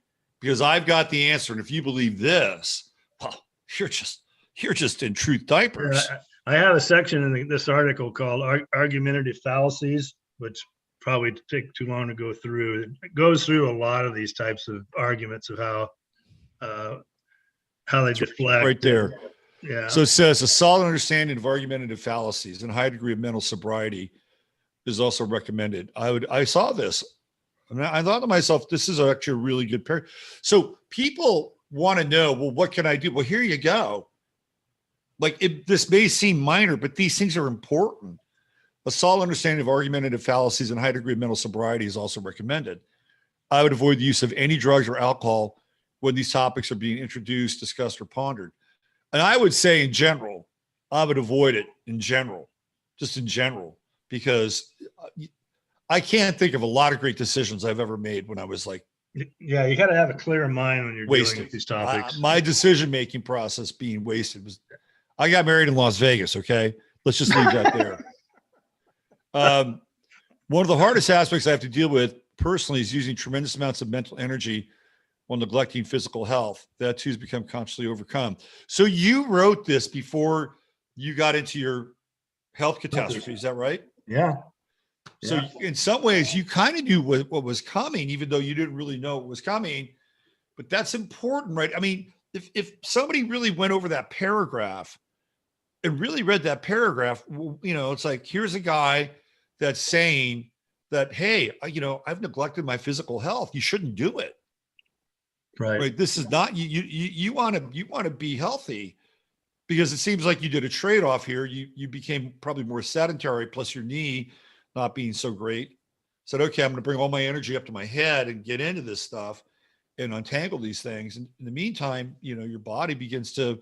because I've got the answer. And if you believe this, well, you're just in truth diapers. I have a section in this article called Argumentative Fallacies, which probably take too long to go through. It goes through a lot of these types of arguments of how they deflect. Right there. Yeah. So it says, a solid understanding of argumentative fallacies and a high degree of mental sobriety is also recommended. I saw this. I thought to myself, this is actually a really good pair. So people want to know, well, what can I do? Well, here you go. Like, this may seem minor, but these things are important. A solid understanding of argumentative fallacies and high degree of mental sobriety is also recommended. I would avoid the use of any drugs or alcohol when these topics are being introduced, discussed, or pondered. And I would say in general, I would avoid it in general, just in general, because I can't think of a lot of great decisions I've ever made when I was like, yeah, you got to have a clear mind when you're dealing with these topics. My decision-making process being wasted was, I got married in Las Vegas. Okay. Let's just leave that there. One of the hardest aspects I have to deal with personally is using tremendous amounts of mental energy while neglecting physical health. That too has become consciously overcome. So you wrote this before you got into your health catastrophe. Is that right? Yeah. So in some ways you kind of knew what was coming, even though you didn't really know what was coming, but that's important, right? I mean, if somebody really went over that paragraph and really read that paragraph, it's like, here's a guy that's saying that, hey, I've neglected my physical health. You shouldn't do it. Right. This is not, you want to be healthy, because it seems like you did a trade-off here. You became probably more sedentary, plus your knee not being so great. said, okay, I'm going to bring all my energy up to my head and get into this stuff and untangle these things. And in the meantime, your body begins to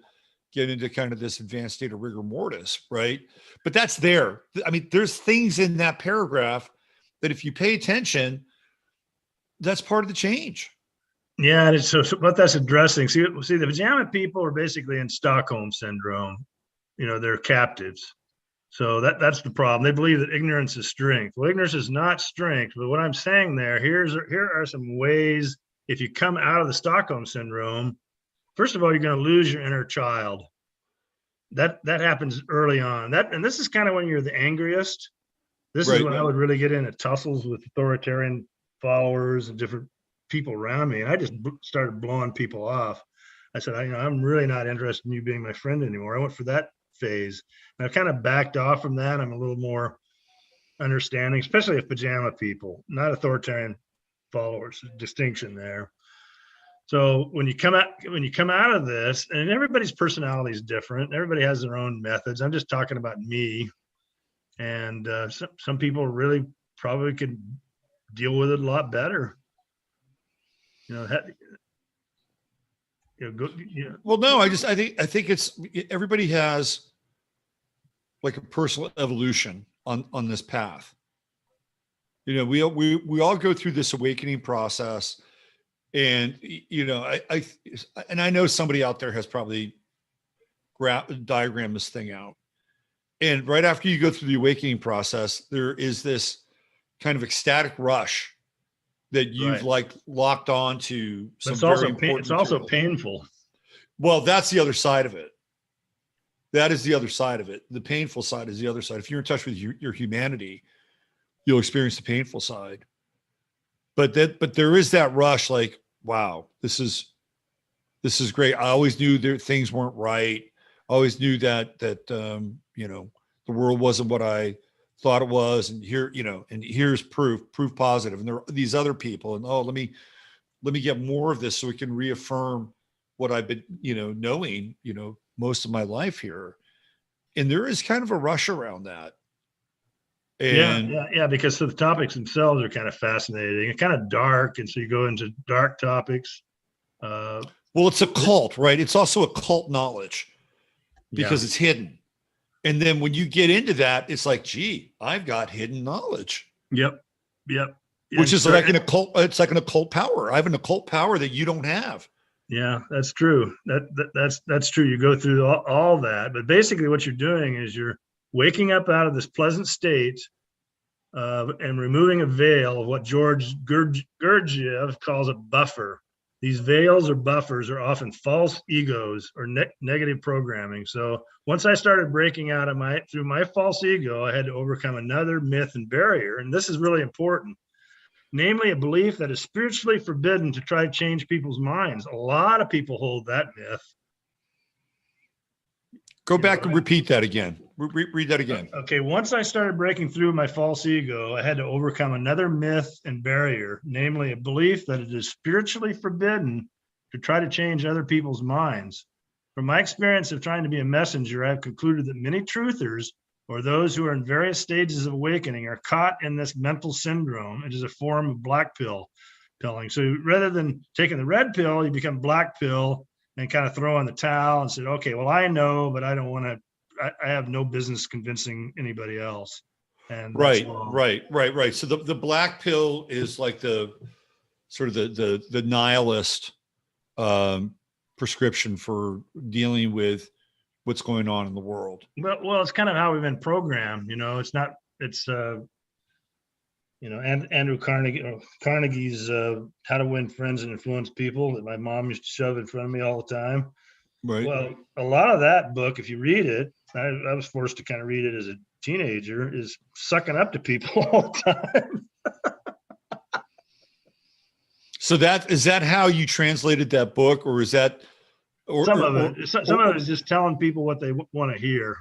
get into kind of this advanced state of rigor mortis, right? But that's there. I mean, there's things in that paragraph that if you pay attention, that's part of the change. Yeah, and so what that's addressing. See, the pajama people are basically in Stockholm syndrome. They're captives. So that's the problem. They believe that ignorance is strength. Well, ignorance is not strength. But what I'm saying there, here are some ways. If you come out of the Stockholm syndrome, first of all, you're going to lose your inner child. That happens early on. And this is kind of when you're the angriest. This is when I would really get into tussles with authoritarian followers and different people around me. And I just started blowing people off. I said, I'm really not interested in you being my friend anymore. I went for that phase. And I kind of backed off from that. I'm a little more understanding, especially of pajama people, not authoritarian followers. Distinction there. So when you come out of this, and everybody's personality is different. Everybody has their own methods. I'm just talking about me. And some people really probably could deal with it a lot better. Well, no, I think it's everybody has like a personal evolution on this path. We all go through this awakening process, and I know somebody out there has probably diagrammed this thing out. And right after you go through the awakening process, there is this kind of ecstatic rush that you've locked on to some it's also painful. Well, that's the other side of it. That is the other side of it. The painful side is the other side. If you're in touch with your humanity, you'll experience the painful side. But there is that rush, like, wow, this is great. I always knew that things weren't right. I always knew that the world wasn't what I thought it was, and here's proof positive, and there are these other people, and let me get more of this so we can reaffirm what I've been knowing most of my life here. And there is kind of a rush around that. And yeah, because the topics themselves are kind of fascinating and kind of dark, and so you go into dark topics. Well, it's a cult, right? It's also a cult knowledge because it's hidden. And then when you get into that, it's like, gee, I've got hidden knowledge. Yep. Which is like an occult. It's like an occult power. I have an occult power that you don't have. Yeah, that's true. That's true. You go through all that, but basically what you're doing is you're waking up out of this pleasant state and removing a veil of what George Gurdjieff calls a buffer. These veils or buffers are often false egos or negative programming. So once I started breaking out of through my false ego, I had to overcome another myth and barrier. And this is really important, namely a belief that is spiritually forbidden to try to change people's minds. A lot of people hold that myth. Go back and repeat that again. Read that again. Okay. Once I started breaking through my false ego, I had to overcome another myth and barrier, namely a belief that it is spiritually forbidden to try to change other people's minds. From my experience of trying to be a messenger, I've concluded that many truthers, or those who are in various stages of awakening, are caught in this mental syndrome. It is a form of black pilling. So rather than taking the red pill, you become black pill and kind of throw in the towel and said, okay, well, I know, but I don't want to, I have no business convincing anybody else. And right. So the black pill is like the sort of the nihilist prescription for dealing with what's going on in the world. Well, it's kind of how we've been programmed. And Andrew Carnegie's How to Win Friends and Influence People that my mom used to shove in front of me all the time. Right. Well, a lot of that book, if you read it, I was forced to kind of read it as a teenager, is sucking up to people all the time. So is that how you translated that book, or is that? Some of it is just telling people what they want to hear.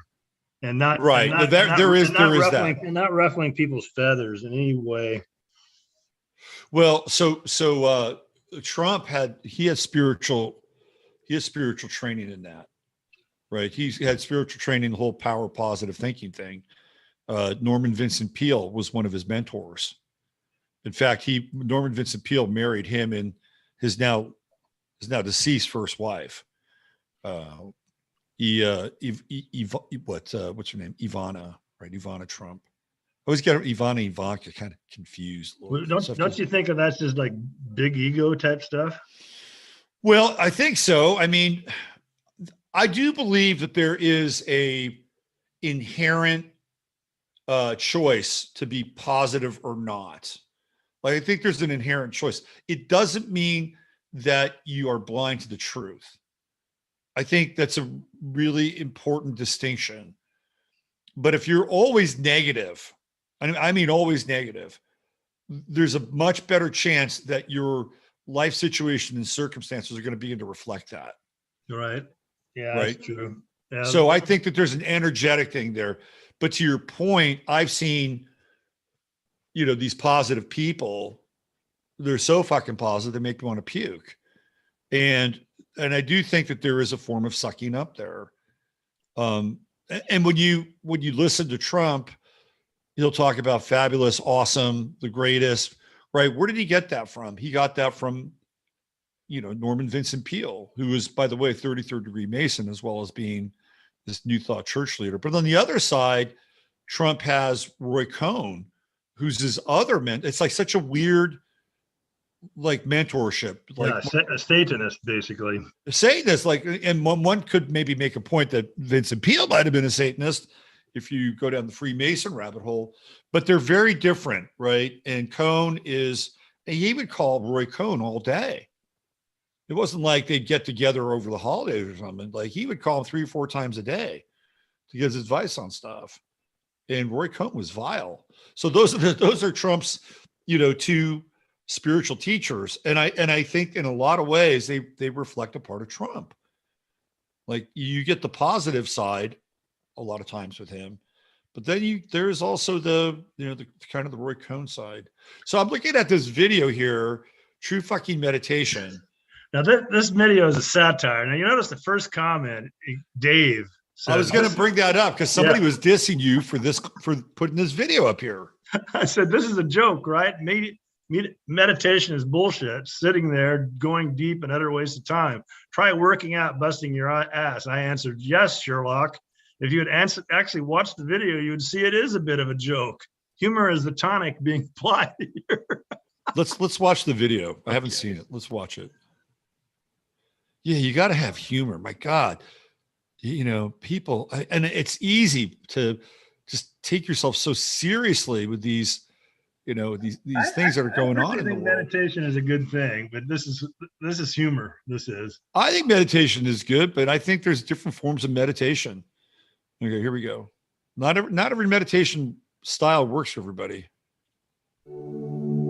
And not right. And not, there is ruffling, that. And not ruffling people's feathers in any way. Well, so Trump had spiritual training in that, right? He had spiritual training, the whole power positive thinking thing. Norman Vincent Peale was one of his mentors. In fact, Norman Vincent Peale married him and his now deceased first wife. What's her name? Ivana, right? Ivana Trump. I always get Ivana and Ivanka kind of confused. Don't you think of that's just like big ego type stuff? Well, I think so. I mean, I do believe that there is a inherent choice to be positive or not. Like, I think there's an inherent choice. It doesn't mean that you are blind to the truth. I think that's a really important distinction. But if you're always negative, I mean always negative, there's a much better chance that your life situation and circumstances are going to begin to reflect that. Right. Yeah, right. That's true. Yeah. So I think that there's an energetic thing there. But to your point, I've seen, these positive people, they're so fucking positive, they make me want to puke. And I do think that there is a form of sucking up there. And when you listen to Trump, he'll talk about fabulous, awesome, the greatest, right? Where did he get that from? He got that from, Norman Vincent Peale, who is, by the way, 33rd degree Mason, as well as being this New Thought church leader. But on the other side, Trump has Roy Cohn, who's his other it's like such a weird, like, mentorship, like a Satanist, basically. A Satanist, like, and one could maybe make a point that Vincent Peale might have been a Satanist if you go down the Freemason rabbit hole, but they're very different, right? And Cohn he would call Roy Cohn all day. It wasn't like they'd get together over the holidays or something. Like, he would call him 3 or 4 times a day to get his advice on stuff. And Roy Cohn was vile. So those are Trump's, 2 spiritual teachers. And I think in a lot of ways they reflect a part of Trump. Like, you get the positive side a lot of times with him, but then there's also the kind of the Roy Cohn side. So I'm looking at this video here, True Fucking Meditation. Now this video is a satire. Now you notice the first comment, Dave said, I was going to bring that up because somebody was dissing you for putting this video up here. I said, this is a joke, right? Meditation is bullshit. Sitting there, going deep, and utter waste of time. Try working out, busting your ass. I answered, yes, Sherlock. If you had actually watched the video, you would see it is a bit of a joke. Humor is the tonic being applied here. Let's watch the video. I haven't seen it. Let's watch it. Yeah, you got to have humor. My God, people, and it's easy to just take yourself so seriously with these, these things that are going on in the world. Meditation is a good thing, but this is humor. I think meditation is good, but I think there's different forms of meditation. Okay, here we go. Not every meditation style works for everybody.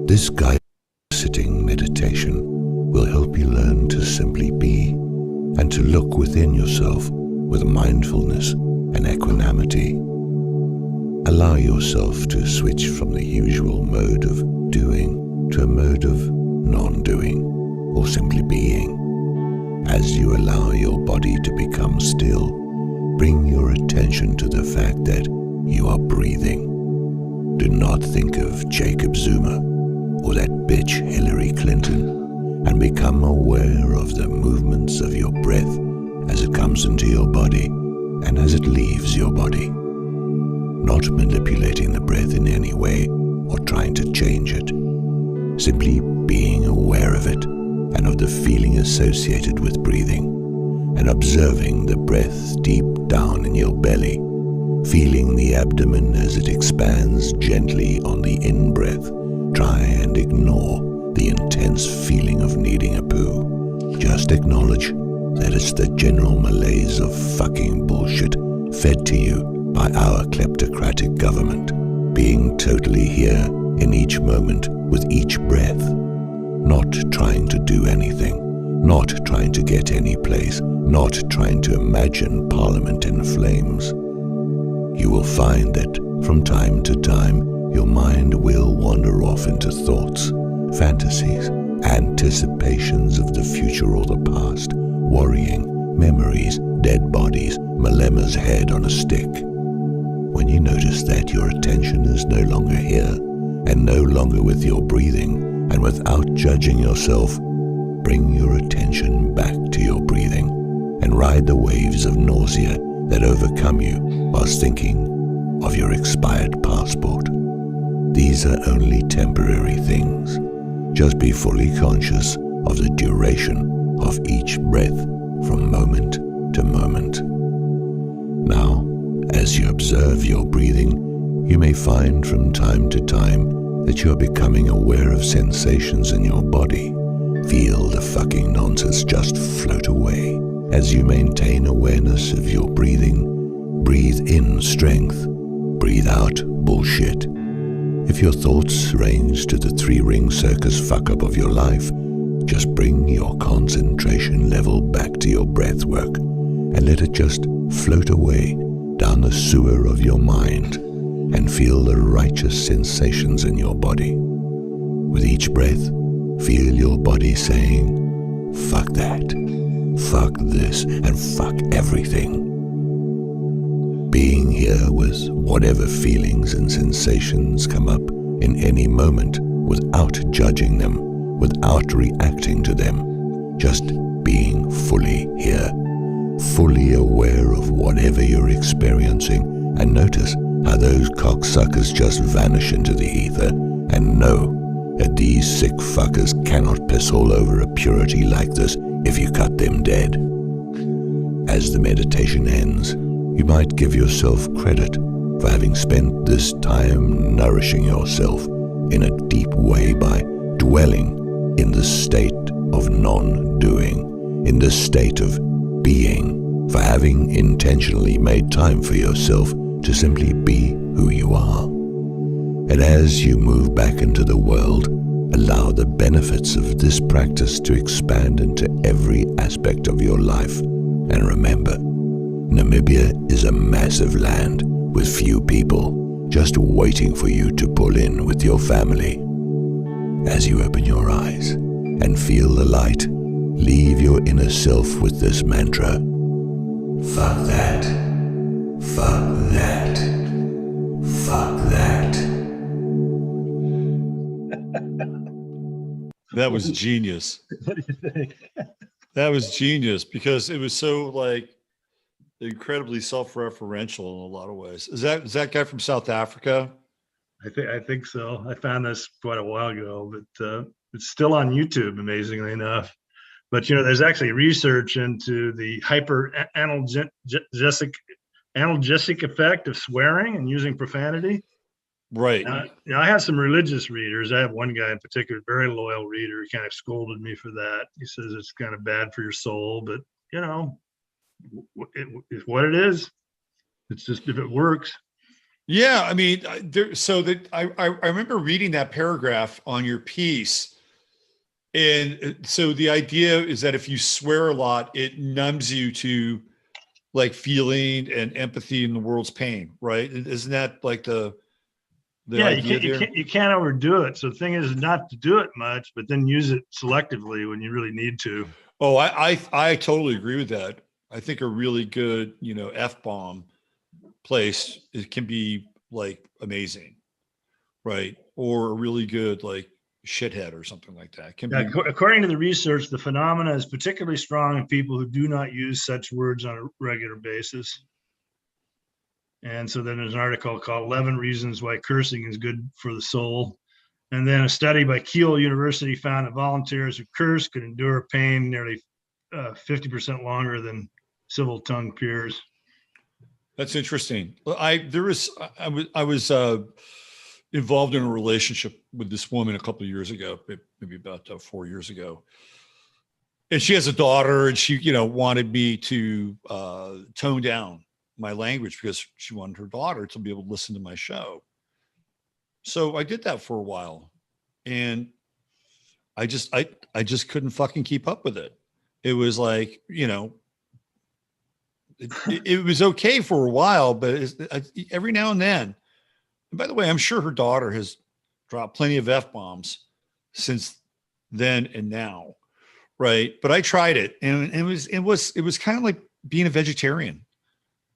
This guided sitting meditation will help you learn to simply be and to look within yourself with mindfulness and equanimity. Allow yourself to switch from the usual mode of doing to a mode of non-doing or simply being. As you allow your body to become still, bring your attention to the fact that you are breathing. Do not think of Jacob Zuma or that bitch Hillary Clinton, and become aware of the movements of your breath as it comes into your body and as it leaves your body. Not manipulating the breath in any way or trying to change it. Simply being aware of it and of the feeling associated with breathing, and observing the breath deep down in your belly, feeling the abdomen as it expands gently on the in-breath. Try and ignore the intense feeling of needing a poo. Just acknowledge that it's the general malaise of fucking bullshit fed to you by our kleptocratic government, being totally here in each moment with each breath, not trying to do anything, not trying to get any place, not trying to imagine Parliament in flames. You will find that from time to time your mind will wander off into thoughts, fantasies, anticipations of the future or the past, worrying, memories, dead bodies, Malema's head on a stick. When you notice that your attention is no longer here, and no longer with your breathing, and without judging yourself, bring your attention back to your breathing and ride the waves of nausea that overcome you whilst thinking of your expired passport. These are only temporary things. Just be fully conscious of the duration of each breath from moment to moment. Now, as you observe your breathing, you may find from time to time that you are becoming aware of sensations in your body. Feel the fucking nonsense just float away. As you maintain awareness of your breathing, breathe in strength, breathe out bullshit. If your thoughts range to the three-ring circus fuck-up of your life, just bring your concentration level back to your breath work and let it just float away down the sewer of your mind and feel the righteous sensations in your body. With each breath, feel your body saying, fuck that, fuck this, and fuck everything. Being here with whatever feelings and sensations come up in any moment without judging them, without reacting to them, just being fully here, fully aware of whatever you're experiencing, and notice how those cocksuckers just vanish into the ether, and know that these sick fuckers cannot piss all over a purity like this if you cut them dead. As the meditation ends, you might give yourself credit for having spent this time nourishing yourself in a deep way by dwelling in the state of non-doing, in the state of being, for having intentionally made time for yourself to simply be who you are. And as you move back into the world, allow the benefits of this practice to expand into every aspect of your life. And remember, Namibia is a massive land with few people just waiting for you to pull in with your family. As you open your eyes and feel the light, leave your inner self with this mantra. Fuck that. Fuck that. Fuck that. That was genius. What do you think? That was genius because it was so like incredibly self-referential in a lot of ways. Is that guy from South Africa? I think so. I found this quite a while ago, but it's still on YouTube, amazingly enough. But there's actually research into the analgesic effect of swearing and using profanity. Right. I have some religious readers. I have one guy in particular, very loyal reader. He kind of scolded me for that. He says it's kind of bad for your soul, but it's what it is. It's just if it works. Yeah, I mean, I remember reading that paragraph on your piece, and so the idea is that if you swear a lot, it numbs you to like feeling and empathy in the world's pain, right? Isn't that like the idea there? You can't overdo it. So the thing is not to do it much, but then use it selectively when you really need to. Oh, I totally agree with that. I think a really good, F-bomb place, it can be like amazing, right? Or a really good like shithead or something like that. According to the research, the phenomena is particularly strong in people who do not use such words on a regular basis. And so then there's an article called 11 Reasons Why Cursing is Good for the Soul. And then a study by Keele University found that volunteers who curse could endure pain nearly 50% longer than civil tongue peers. That's interesting. I was involved in a relationship with this woman a couple of years ago, maybe about 4 years ago. And she has a daughter, and she, wanted me to tone down my language because she wanted her daughter to be able to listen to my show. So I did that for a while, and I just couldn't fucking keep up with it. It was like, it was okay for a while, but every now and then. And by the way, I'm sure her daughter has dropped plenty of F-bombs since then and now, right? But I tried it, and it was kind of like being a vegetarian.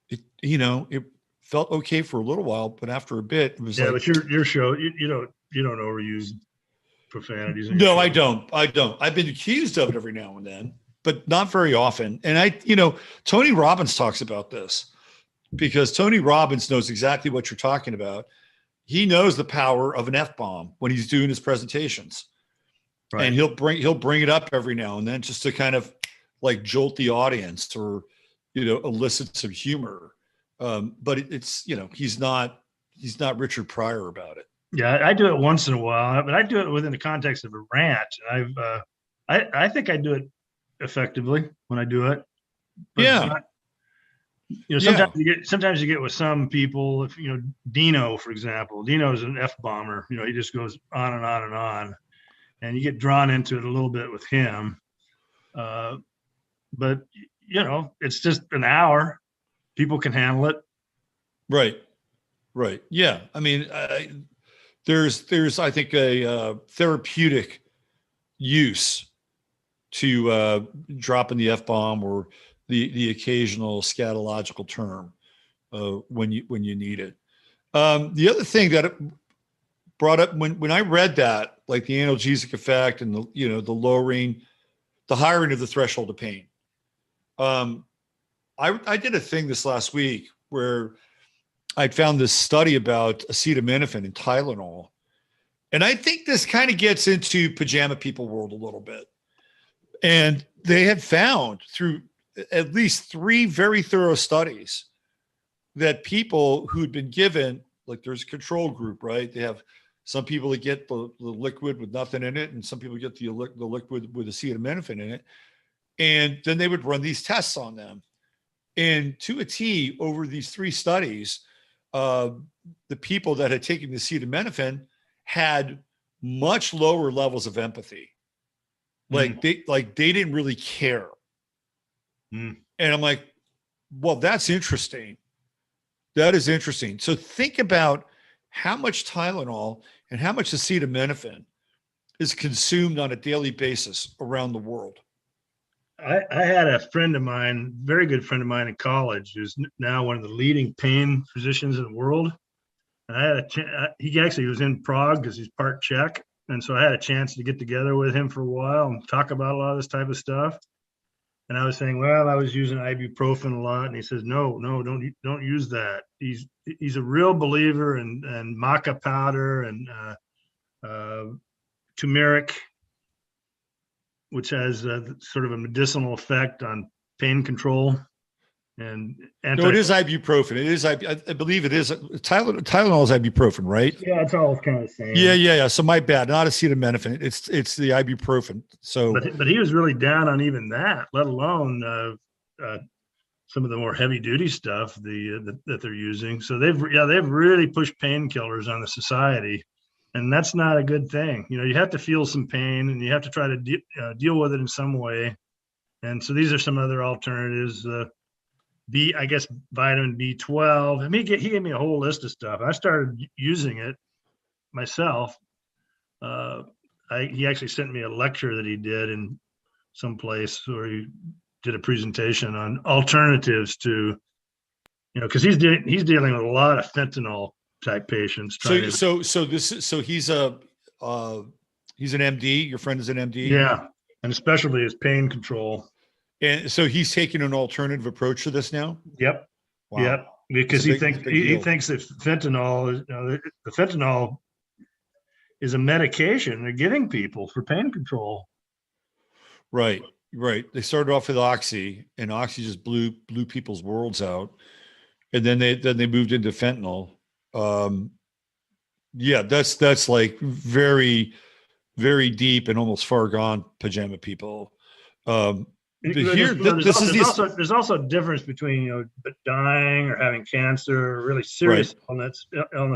It felt okay for a little while, but after a bit, it was Yeah, like, but your show, you don't overuse profanities. In your no, show. I don't. I've been accused of it every now and then, but not very often. And Tony Robbins talks about this because Tony Robbins knows exactly what you're talking about. He knows the power of an F-bomb when he's doing his presentations. Right. And he'll bring it up every now and then just to kind of like jolt the audience or, elicit some humor. But it's, he's not Richard Pryor about it. Yeah, I do it once in a while, but I do it within the context of a rant. I think I do it effectively when I do it. But yeah. Sometimes you get with some people, if Dino, for example. Dino's an F-bomber. He just goes on and on and on. And you get drawn into it a little bit with him. But it's just an hour. People can handle it. Right. Yeah. I mean, there's I think a therapeutic use to dropping the F-bomb or the occasional scatological term when you need it. The other thing that it brought up when I read that, like the analgesic effect and the hiring of the threshold of pain. I did a thing this last week where I found this study about acetaminophen and Tylenol. And I think this kind of gets into pajama people world a little bit. And they had found through at least 3 very thorough studies that people who'd been given, like there's a control group, right? They have some people that get the liquid with nothing in it, and some people get the liquid with acetaminophen in it. And then they would run these tests on them. And to a T, over these 3 studies, the people that had taken the acetaminophen had much lower levels of empathy. Like they didn't really care. And I'm like, well, that's interesting. That is interesting. So think about how much Tylenol and how much acetaminophen is consumed on a daily basis around the world. I had a friend of mine, very good friend of mine in college, who's now one of the leading pain physicians in the world. And I had he actually was in Prague because he's part Czech. And so I had a chance to get together with him for a while and talk about a lot of this type of stuff. And I was saying, well, I was using ibuprofen a lot. And he says, no, don't use that. He's a real believer in maca powder and turmeric, which has sort of a medicinal effect on pain control. And no, it is ibuprofen. It is, I believe it is. Tylenol is ibuprofen, right? Yeah, it's all kind of the same. Yeah. So my bad, not acetaminophen. It's the ibuprofen. So, but he was really down on even that, let alone some of the more heavy duty stuff that they're using. So they've really pushed painkillers on the society, and that's not a good thing. You have to feel some pain, and you have to try to deal with it in some way. And so these are some other alternatives. I guess vitamin B12. I mean, he gave me a whole list of stuff. I started using it myself. He actually sent me a lecture that he did in some place where he did a presentation on alternatives to, because he's dealing with a lot of fentanyl type patients. So he's an MD. Your friend is an MD. Yeah, and especially his pain control. And so he's taking an alternative approach to this now. Yep. Wow. Yep. Because he thinks that fentanyl, the fentanyl is a medication they're giving people for pain control. Right. They started off with Oxy, and Oxy just blew people's worlds out, and then they moved into fentanyl. Yeah, that's like very, very deep and almost far gone pajama people. There's also a difference between dying or having cancer or really serious illness.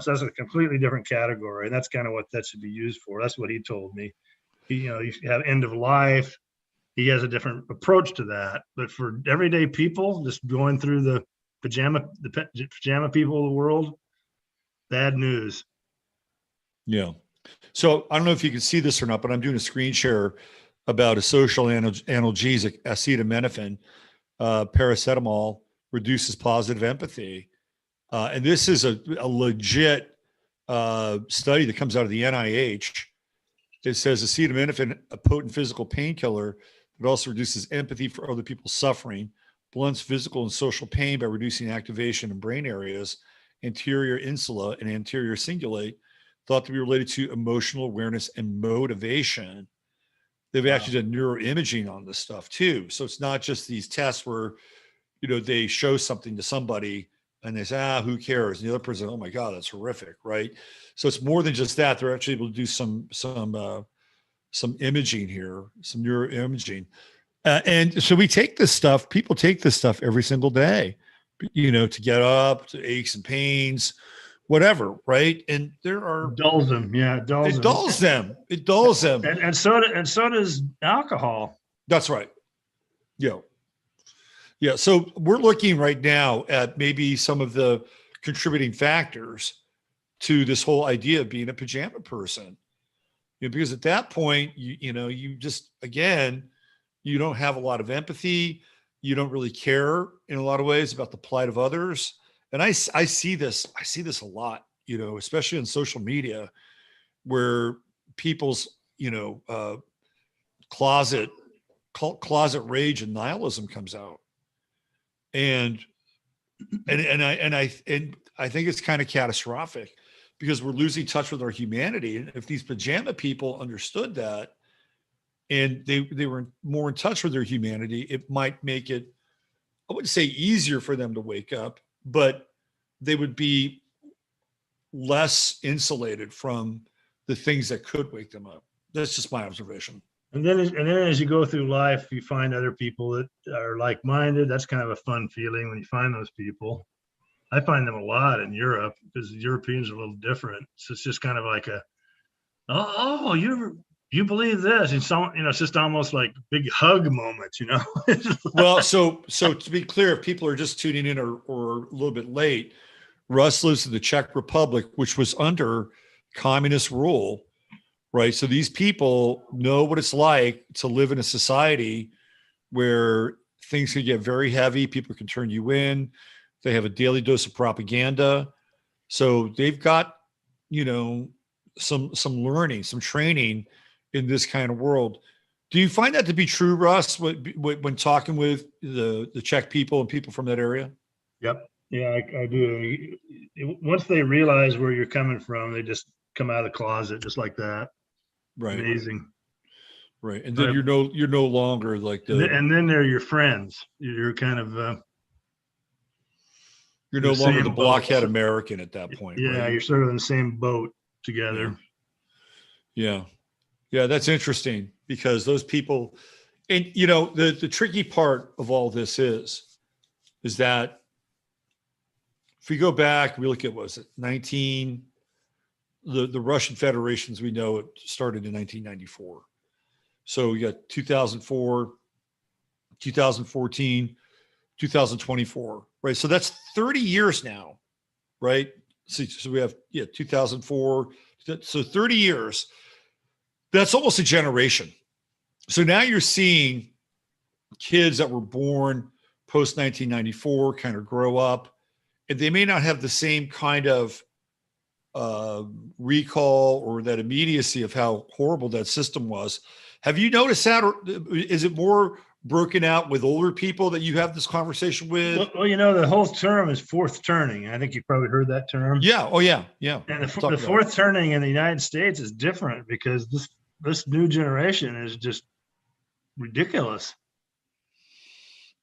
That's a completely different category, and that's kind of what that should be used for. That's what he told me. You have end of life. He has a different approach to that. But for everyday people, just going through the pajama people of the world, bad news. Yeah. So I don't know if you can see this or not, but I'm doing a screen share about a social analgesic, acetaminophen, paracetamol reduces positive empathy. And this is a legit study that comes out of the NIH. It says acetaminophen, a potent physical painkiller, but also reduces empathy for other people's suffering, blunts physical and social pain by reducing activation in brain areas, anterior insula and anterior cingulate, thought to be related to emotional awareness and motivation. They've actually done neuroimaging on this stuff too. So it's not just these tests where, they show something to somebody and they say, who cares? And the other person, oh my God, that's horrific, right? So it's more than just that. They're actually able to do some imaging here, some neuroimaging. And so we take this stuff, people take this stuff every single day, to get up, to aches and pains, whatever, right? And there are dulls them. Yeah, it dulls them. It dulls them. And so does alcohol. That's right. Yeah. So we're looking right now at maybe some of the contributing factors to this whole idea of being a pajama person. Because at that point, you just, again, you don't have a lot of empathy. You don't really care in a lot of ways about the plight of others. And I see this a lot, especially on social media, where people's, closet rage and nihilism comes out. And I think it's kind of catastrophic because we're losing touch with our humanity. And if these pajama people understood that and they were more in touch with their humanity, it might make it, I wouldn't say easier for them to wake up, but they would be less insulated from the things that could wake them up. That's just my observation. And then as you go through life, you find other people that are like-minded. That's kind of a fun feeling when you find those people. I find them a lot in Europe because the Europeans are a little different. So it's just kind of like you believe this, and it's just almost like big hug moments, Well, so to be clear, if people are just tuning in or a little bit late, Russ lives in the Czech Republic, which was under communist rule, right? So these people know what it's like to live in a society where things can get very heavy. People can turn you in. They have a daily dose of propaganda. So they've got, some learning, some training in this kind of world. Do you find that to be true, Russ, when talking with the Czech people and people from that area? Yep. Yeah, I do. Once they realize where you're coming from, they just come out of the closet just like that. Right. Amazing. Right. And then you're no longer like and then they're your friends. You're kind of you're no longer the blockhead American at that point. Yeah, right? You're sort of in the same boat together. Yeah. Yeah, that's interesting because those people, and the tricky part of all this is that if we go back, we look at, the Russian Federations, we know it started in 1994. So you got 2004, 2014, 2024, right? So that's 30 years now, right? So we have, 2004. So 30 years, that's almost a generation. So now you're seeing kids that were born post 1994 kind of grow up, and they may not have the same kind of recall or that immediacy of how horrible that system was. Have you noticed that, or is it more broken out with older people that you have this conversation with? Well, the whole term is fourth turning. I think you probably heard that term. Yeah. Oh, yeah. Yeah. And the fourth turning in the United States is different because this new generation is just ridiculous.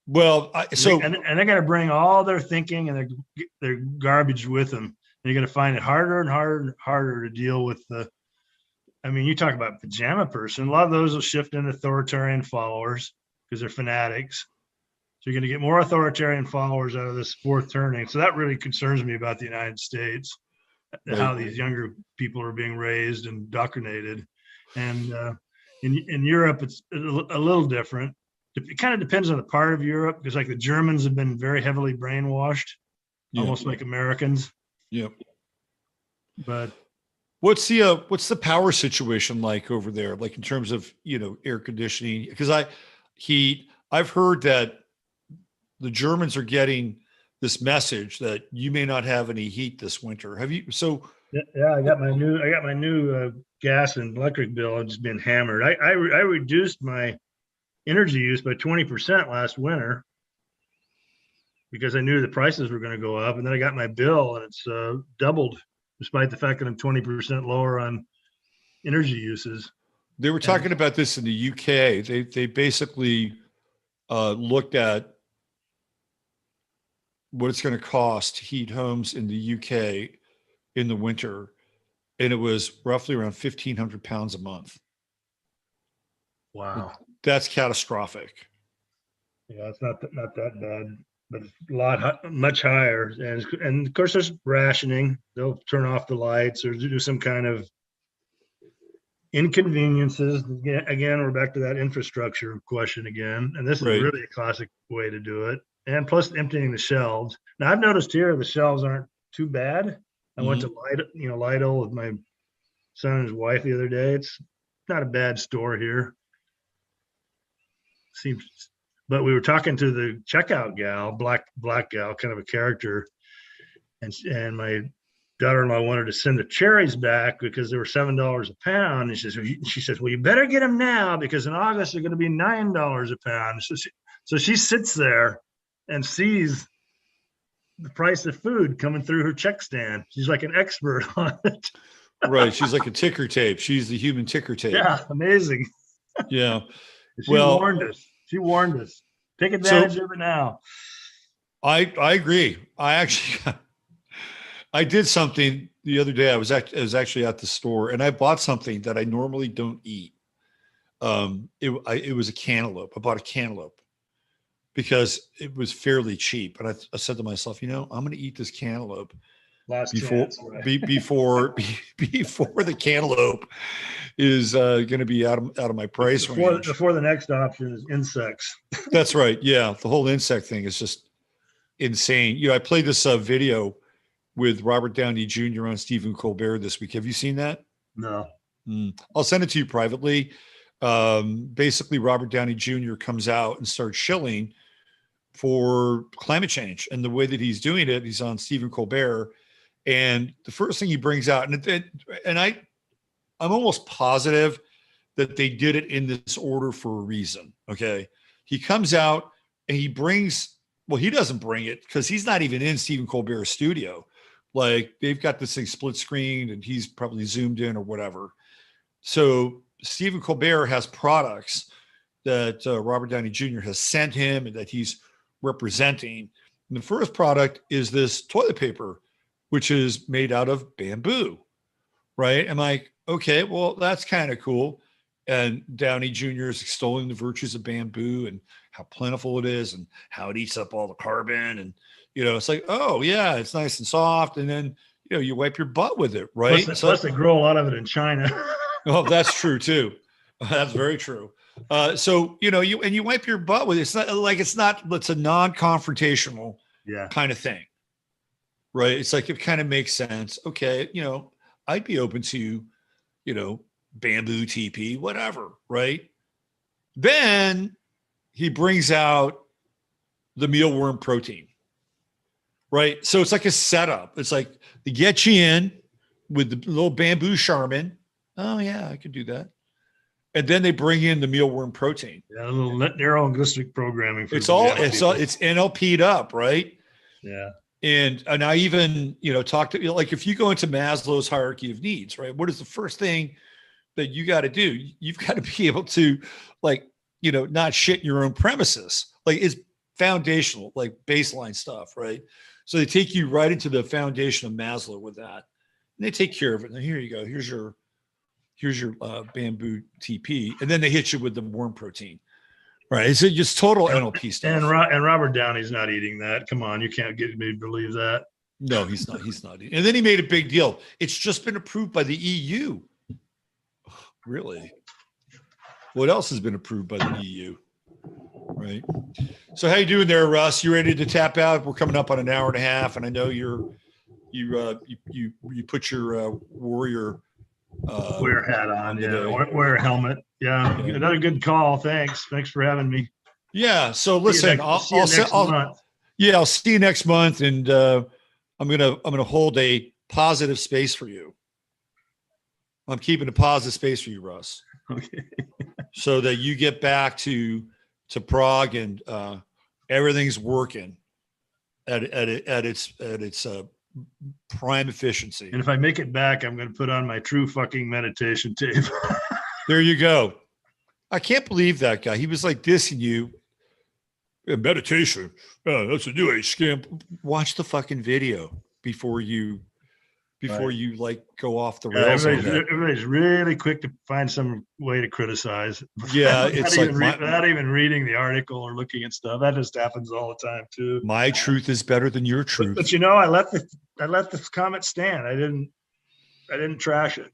Well, and they're going to bring all their thinking and their garbage with them. And you're going to find it harder and harder and harder to deal with you talk about pajama person. A lot of those will shift into authoritarian followers because they're fanatics. So you're going to get more authoritarian followers out of this fourth turning. So that really concerns me about the United States, how these younger people are being raised and indoctrinated. And in Europe, it's a little different. It kind of depends on the part of Europe, because like the Germans have been very heavily brainwashed, almost like Americans. Yep. But what's the power situation like over there? Like in terms of, air conditioning? Because I've heard that the Germans are getting this message that you may not have any heat this winter. Have you? So Yeah, I got my new gas and electric bill. It's been hammered. I reduced my energy use by 20% last winter because I knew the prices were going to go up, and then I got my bill and it's doubled, despite the fact that I'm 20% lower on energy uses. they were talking about this in the UK. They basically looked at what it's going to cost to heat homes in the UK in the winter, and it was roughly around £1,500 a month. Wow, That's catastrophic. yeah, it's not that bad, but it's much higher. And of course, there's rationing. They'll turn off the lights or do some kind of inconveniences. Again, we're back to that infrastructure question again, and this is Right. really a classic way to do it. And plus emptying the shelves. Now I've noticed here the shelves aren't too bad. I went to Lidl with my son and his wife the other day. It's not a bad store here. Seems, but we were talking to the checkout gal, black gal, kind of a character, and my daughter-in-law wanted to send the cherries back because they were $7 a pound. And she says, well, you better get them now because in August they're going to be $9 a pound. So she sits there and sees the price of food coming through her check stand. She's like an expert on it. Right. She's like a ticker tape. She's the human ticker tape. Yeah, amazing. Yeah. She warned us. She warned us. Take advantage of it now. I agree. I did something the other day. I was actually at the store and I bought something that I normally don't eat. It was a cantaloupe. I bought a cantaloupe because it was fairly cheap. And I said to myself, I'm going to eat this cantaloupe before the cantaloupe is going to be out of my price range. Before the next option is insects. That's right. Yeah. The whole insect thing is just insane. I played this video with Robert Downey Jr. on Stephen Colbert this week. Have you seen that? No. I'll send it to you privately. Basically, Robert Downey Jr. comes out and starts shilling for climate change. And the way that he's doing it, he's on Stephen Colbert. And the first thing he brings out, and I'm almost positive that they did it in this order for a reason. Okay. He comes out and he doesn't bring it because he's not even in Stephen Colbert's studio. Like they've got this thing split screen and he's probably zoomed in or whatever. So Stephen Colbert has products that Robert Downey Jr. has sent him and that he's representing. And the first product is this toilet paper, which is made out of bamboo, right? I'm like, okay, well, that's kind of cool. And Downey Jr. is extolling the virtues of bamboo and how plentiful it is and how it eats up all the carbon. And, it's like, oh, yeah, it's nice and soft. And then, you wipe your butt with it, right? Plus they grow a lot of it in China. Oh, that's true, too. That's very true. So, you wipe your butt with it. It's a non-confrontational kind of thing, right? It's like, it kind of makes sense. Okay, I'd be open to, bamboo TP, whatever, right? Then he brings out the mealworm protein, right? So it's like a setup. It's like they get you in with the little bamboo Charmin. Oh yeah, I could do that. And then they bring in the mealworm protein. Yeah, a little neurolinguistic programming. It's NLP'd up, right? Yeah. And I even, talk to, like, if you go into Maslow's hierarchy of needs, right? What is the first thing that you got to do? You've got to be able to, not shit your own premises. Like, it's foundational, like baseline stuff, right? So they take you right into the foundation of Maslow with that, and they take care of it. And here you go. Here's your bamboo TP, and then they hit you with the worm protein. Right. It's just total NLP stuff. And Robert Downey's not eating that. Come on. You can't get me to believe that. No, he's not. He's not. And then he made a big deal. It's just been approved by the EU. Really? What else has been approved by the EU? Right. So how you doing there, Russ? You ready to tap out? We're coming up on an hour and a half. And I know you put your warrior wear hat on. Yeah. Wear a helmet. Yeah. Another good call. Thanks for having me. Yeah. So listen, I'll Yeah, I'll see you next month, and I'm gonna hold a positive space for you. I'm keeping a positive space for you, Russ, Okay. so that you get back to Prague and everything's working at its prime efficiency. And if I make it back, I'm going to put on my true fucking meditation tape. There you go. I can't believe that guy. He was like dissing you. Meditation. That's a new age scam. Watch the fucking video before you like go off the rails. Everybody's really quick to find some way to criticize. Yeah, it's like without even reading the article or looking at stuff. That just happens all the time too. My truth is better than your truth. But you know, I let the comment stand. I didn't trash it.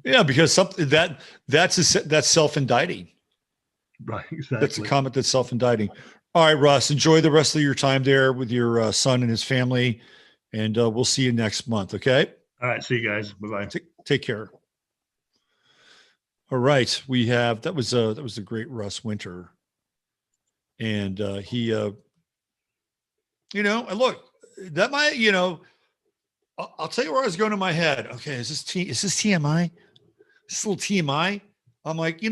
Yeah, because something that's self-indicting. Right, exactly. That's a comment that's self-indicting. All right, Russ, enjoy the rest of your time there with your son and his family, and we'll see you next month. Okay. All right. See you guys. Bye-bye. Take care. All right. That was a great Russ Winter. And he, look, that might, I'll tell you where I was going in my head. Okay. Is this TMI? This little TMI? I'm like,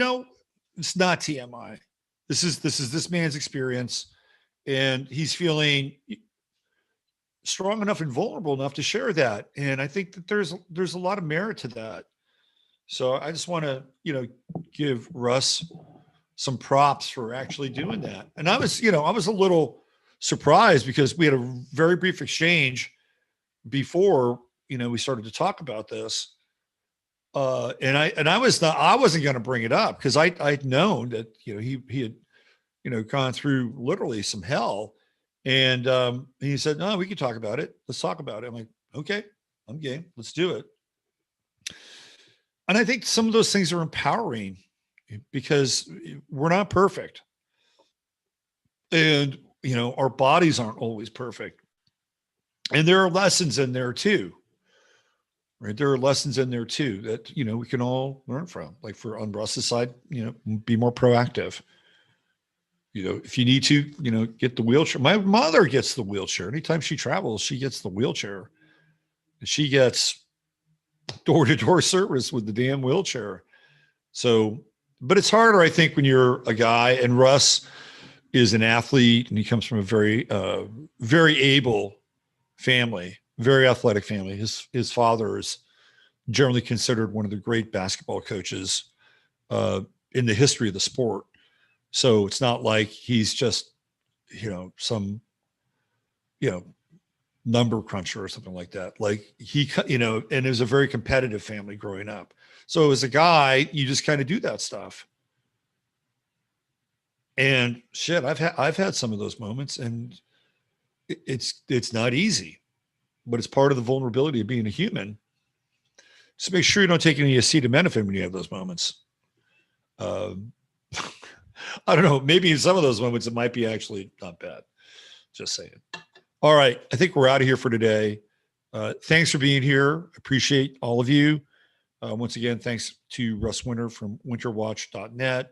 it's not TMI. This is this man's experience, and he's feeling strong enough and vulnerable enough to share that. And I think that there's a lot of merit to that. So I just want to, give Russ some props for actually doing that. And I was a little surprised because we had a very brief exchange before, we started to talk about this. I wasn't going to bring it up because I'd known that, he had, gone through literally some hell. And he said, no, we can talk about it. Let's talk about it. I'm like, okay, I'm game. Let's do it. And I think some of those things are empowering because we're not perfect. And, our bodies aren't always perfect. And there are lessons in there too. Right. There are lessons in there too that, we can all learn from, like on Russ's side, be more proactive. If you need to, get the wheelchair. My mother gets the wheelchair. Anytime she travels, she gets the wheelchair. She gets door-to-door service with the damn wheelchair. So, but it's harder, I think, when you're a guy, and Russ is an athlete and he comes from a very, very able family. Very athletic family. His father is generally considered one of the great basketball coaches in the history of the sport. So it's not like he's just, some, number cruncher or something like that. Like he, and it was a very competitive family growing up. So as a guy, you just kind of do that stuff. And shit, I've had some of those moments, and it's not easy. But it's part of the vulnerability of being a human. So make sure you don't take any acetaminophen when you have those moments. I don't know. Maybe in some of those moments, it might be actually not bad. Just saying. All right. I think we're out of here for today. Thanks for being here. Appreciate all of you. Once again, thanks to Russ Winter from winterwatch.net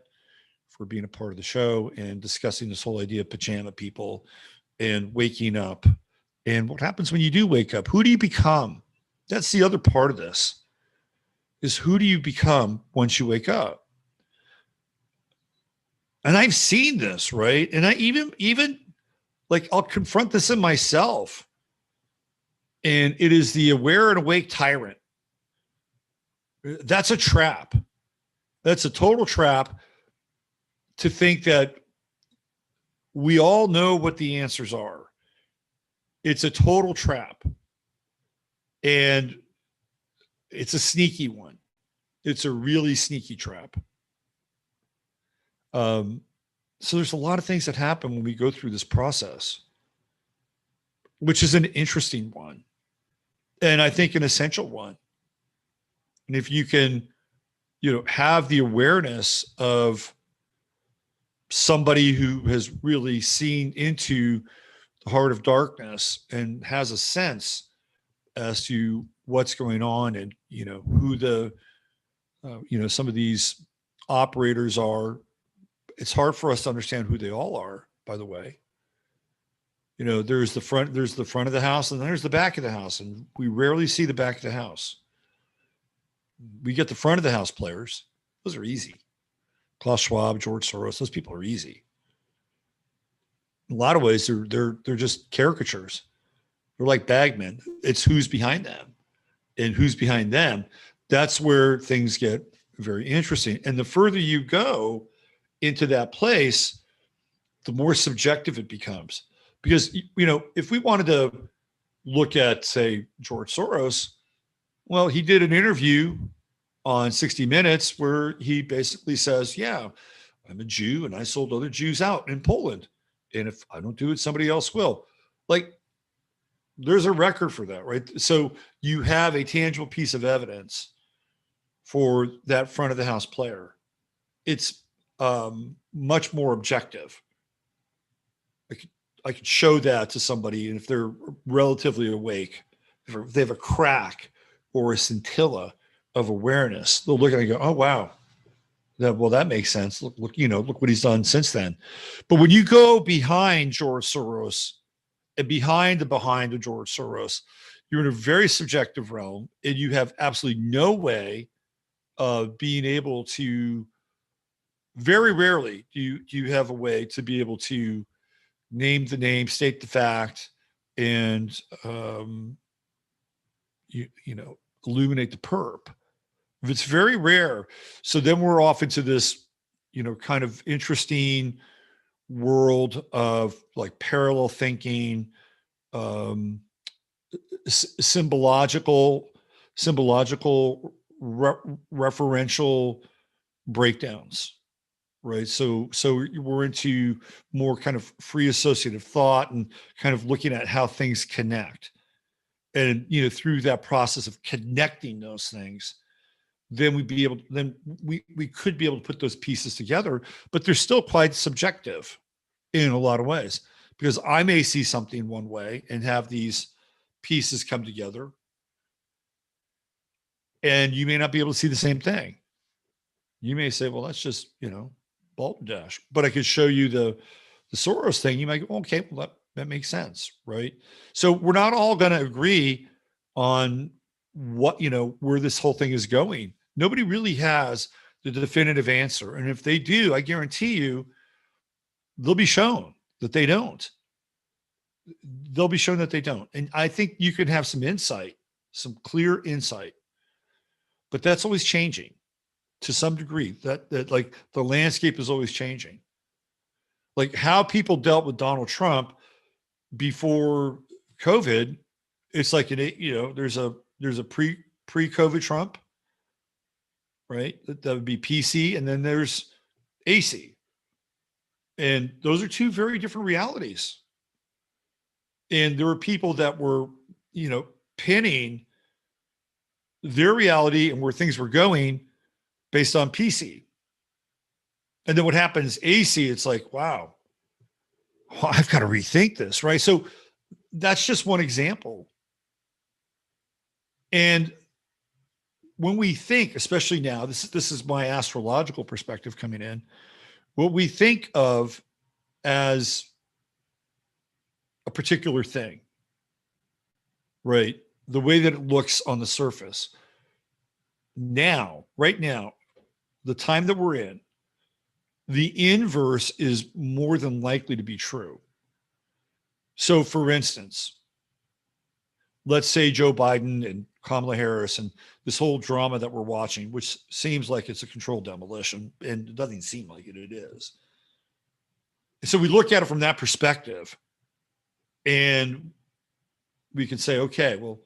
for being a part of the show and discussing this whole idea of pajama people and waking up. And what happens when you do wake up? Who do you become? That's the other part of this, is who do you become once you wake up? And I've seen this, right? And I even like, I'll confront this in myself. And it is the aware and awake tyrant. That's a trap. That's a total trap to think that we all know what the answers are. It's a total trap. And it's a sneaky one. It's a really sneaky trap. So there's a lot of things that happen when we go through this process, which is an interesting one. And I think an essential one. And if you can, have the awareness of somebody who has really seen into the heart of darkness and has a sense as to what's going on and, who the, some of these operators are. It's hard for us to understand who they all are, by the way. there's the front of the house, and then there's the back of the house. And we rarely see the back of the house. We get the front of the house players. Those are easy. Klaus Schwab, George Soros, those people are easy. In a lot of ways, they're just caricatures. They're like bagmen. It's who's behind them. And who's behind them. That's where things get very interesting. And the further you go into that place, the more subjective it becomes. Because, if we wanted to look at, say, George Soros, well, he did an interview on 60 Minutes where he basically says, yeah, I'm a Jew and I sold other Jews out in Poland. And if I don't do it, somebody else will. Like, there's a record for that, right? So you have a tangible piece of evidence for that front of the house player. It's much more objective. I could show that to somebody, and if they're relatively awake, if they have a crack or a scintilla of awareness, they'll look at it and go, "Oh wow, that makes sense. Look, look what he's done since then." But when you go behind George Soros and behind of George Soros, you're in a very subjective realm, and you have absolutely no way of being able to. Very rarely do you have a way to be able to name the name, state the fact, and illuminate the perp. It's very rare. So then we're off into this, kind of interesting world of like parallel thinking, symbological referential breakdowns. Right. So we're into more kind of free associative thought and kind of looking at how things connect. And, through that process of connecting those things, then we could be able to put those pieces together, but they're still quite subjective in a lot of ways, because I may see something one way and have these pieces come together, and you may not be able to see the same thing. You may say, well, that's just, balderdash, but I could show you the Soros thing. You might go, okay, well, that makes sense. Right. So we're not all going to agree on what, where this whole thing is going. Nobody really has the definitive answer. And if they do, I guarantee you, they'll be shown that they don't. They'll be shown that they don't. And I think you can have some insight, some clear insight, but that's always changing. To some degree, that like the landscape is always changing. Like how people dealt with Donald Trump before COVID, it's like there's a pre-COVID Trump, right? That would be PC, and then there's AC, and those are two very different realities. And there were people that were, pinning their reality and where things were going based on PC. And then what happens AC, it's like, wow, I've got to rethink this, right? So that's just one example. And when we think, especially now, this is my astrological perspective coming in, what we think of as a particular thing, right? The way that it looks on the surface. Right now, the time that we're in, the inverse is more than likely to be true. So for instance, let's say Joe Biden and Kamala Harris and this whole drama that we're watching, which seems like it's a controlled demolition, and it doesn't seem like it is. So we look at it from that perspective, and we can say, okay, well,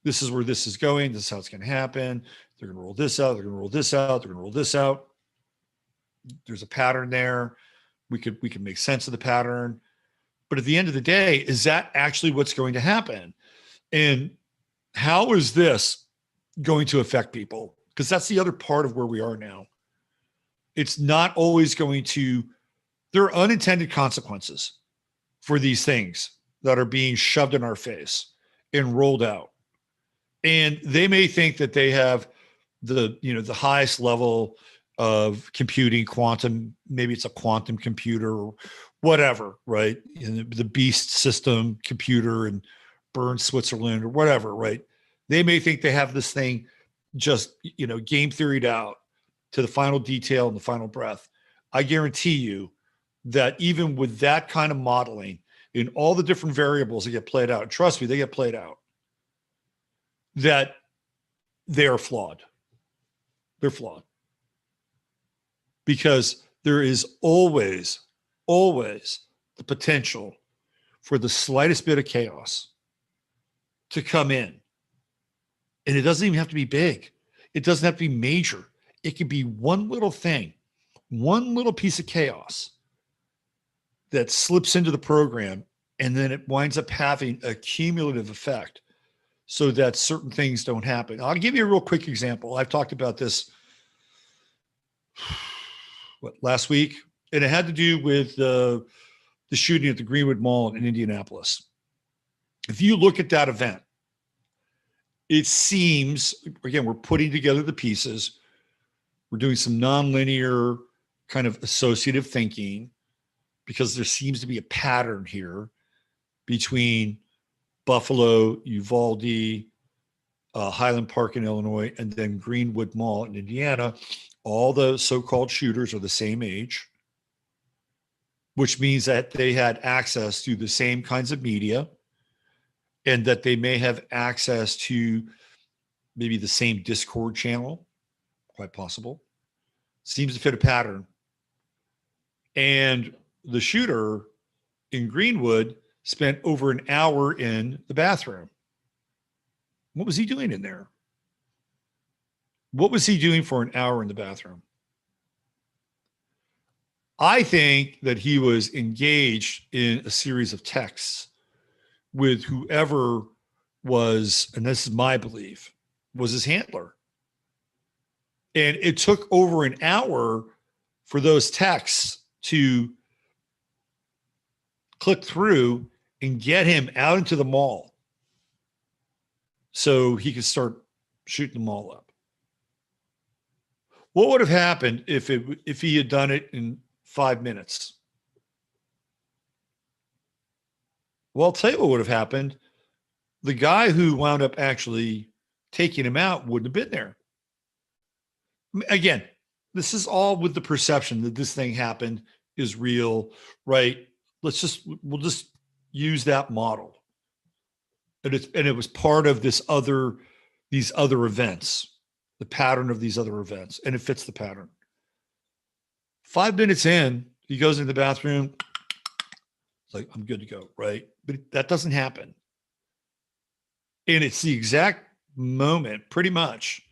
this is where this is going. This is how it's going to happen. They're going to roll this out. They're going to roll this out. They're going to roll this out. There's a pattern there. We can make sense of the pattern. But at the end of the day, is that actually what's going to happen? And how is this going to affect people? Because that's the other part of where we are now. It's not always going to, there are unintended consequences for these things that are being shoved in our face and rolled out. And they may think that they have the highest level of computing, quantum, maybe it's a quantum computer whatever, right? In the Beast system computer and Bern, Switzerland or whatever, right? They may think they have this thing just, game theoried out to the final detail and the final breath. I guarantee you that even with that kind of modeling in all the different variables that get played out, trust me, they get played out, that they are flawed. They're flawed. Because there is always the potential for the slightest bit of chaos to come in. And it doesn't even have to be big. It doesn't have to be major. It could be one little thing, one little piece of chaos that slips into the program, and then it winds up having a cumulative effect so that certain things don't happen. I'll give you a real quick example. I've talked about this last week, and it had to do with the shooting at the Greenwood Mall in Indianapolis. If you look at that event, it seems, again, we're putting together the pieces. We're doing some nonlinear kind of associative thinking because there seems to be a pattern here between Buffalo, Uvalde, Highland Park in Illinois, and then Greenwood Mall in Indiana. All the so-called shooters are the same age, which means that they had access to the same kinds of media and that they may have access to maybe the same Discord channel, quite possible. Seems to fit a pattern. And the shooter in Greenwood spent over an hour in the bathroom. What was he doing in there? What was he doing for an hour in the bathroom? I think that he was engaged in a series of texts with whoever was, and this is my belief, was his handler. And it took over an hour for those texts to click through and get him out into the mall so he could start shooting the mall up. What would have happened if he had done it in 5 minutes? Well, I'll tell you what would have happened. The guy who wound up actually taking him out wouldn't have been there. Again, this is all with the perception that this thing happened is real, right? We'll just use that model. And it was part of these other events, the pattern of these other events, and it fits the pattern. 5 minutes in, he goes into the bathroom. It's like, I'm good to go, right? But that doesn't happen. And it's the exact moment, pretty much,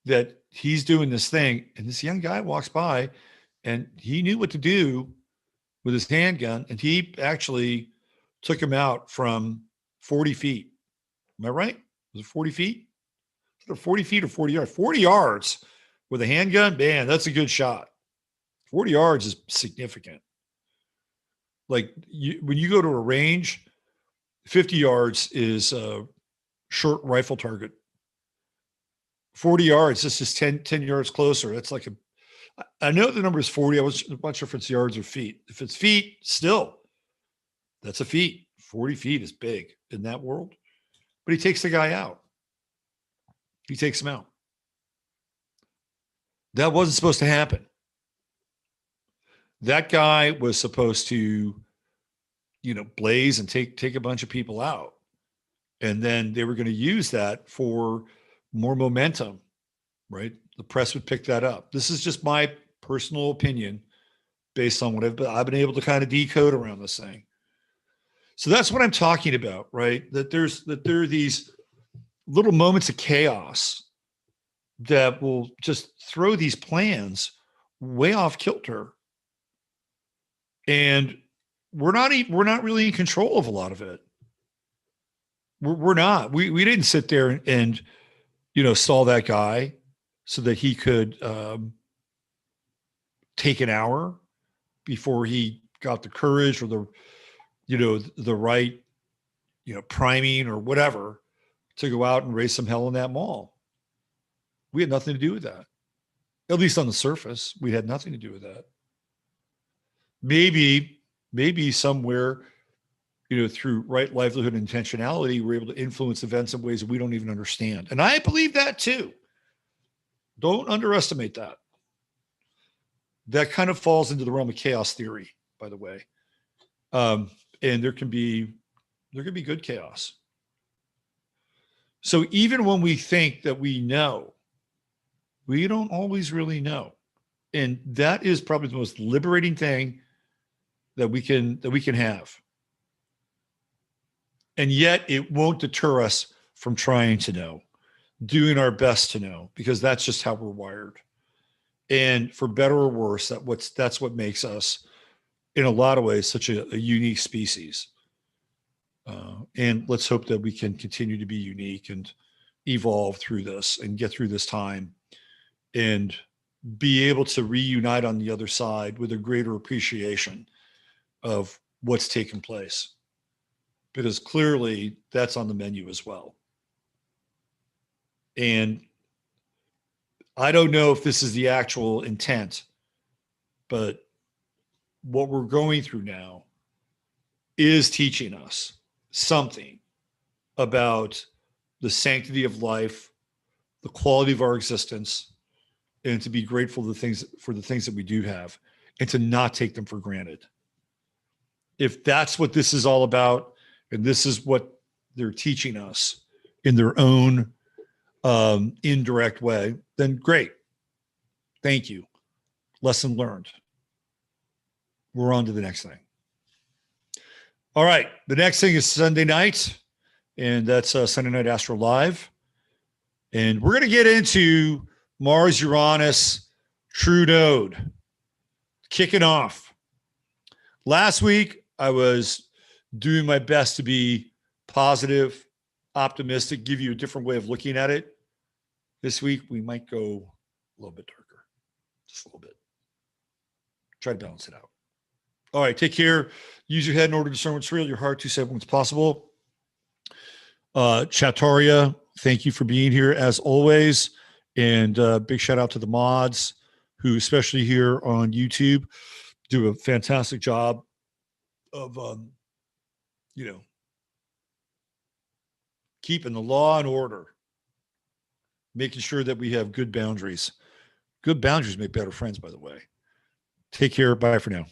that he's doing this thing. And this young guy walks by and he knew what to do with his handgun. And he actually took him out from 40 feet. Am I right? Was it 40 feet? Was it 40 feet or 40 yards? 40 yards with a handgun, man, that's a good shot. 40 yards is significant. Like when you go to a range, 50 yards is a short rifle target. 40 yards, this is 10 yards closer. That's like I know the number is 40. I'm not sure if it's yards or feet. If it's feet, still, that's a feet. 40 feet is big in that world. But he takes the guy out. He takes him out. That wasn't supposed to happen. That guy was supposed to, blaze and take a bunch of people out. And then they were going to use that for more momentum, right? The press would pick that up. This is just my personal opinion based on what I've been able to kind of decode around this thing. So that's what I'm talking about, right? That there are these little moments of chaos that will just throw these plans way off kilter. And we're not really in control of a lot of it. We're not. We didn't sit there and stall that guy so that he could take an hour before he got the courage or the right priming or whatever to go out and raise some hell in that mall. We had nothing to do with that. At least on the surface, we had nothing to do with that. Maybe maybe somewhere, through right livelihood and intentionality, we're able to influence events in ways that we don't even understand. And I believe that too. Don't underestimate that. That kind of falls into the realm of chaos theory, by the way. And there can be good chaos. So even when we think that we know, we don't always really know. And that is probably the most liberating thing that we can have. And yet it won't deter us from trying to know, doing our best to know, because that's just how we're wired. And for better or worse, that's what makes us, in a lot of ways, such a unique species. And let's hope that we can continue to be unique and evolve through this and get through this time and be able to reunite on the other side with a greater appreciation of what's taken place. Because clearly that's on the menu as well. And I don't know if this is the actual intent, but what we're going through now is teaching us something about the sanctity of life, the quality of our existence, and to be grateful for the things that we do have, and to not take them for granted. If that's what this is all about, and this is what they're teaching us in their own indirect way, then great. Thank you. Lesson learned. We're on to the next thing. All right. The next thing is Sunday night, and that's Sunday Night Astro Live. And we're going to get into Mars Uranus True Node. Kicking off. Last week, I was doing my best to be positive, optimistic, give you a different way of looking at it. This week, we might go a little bit darker, just a little bit. Try to balance it out. All right, take care. Use your head in order to discern what's real, your heart to say what's possible. Chataria, thank you for being here as always. And big shout out to the mods who, especially here on YouTube, do a fantastic job of, keeping the law and order, making sure that we have good boundaries. Good boundaries make better friends, by the way. Take care. Bye for now.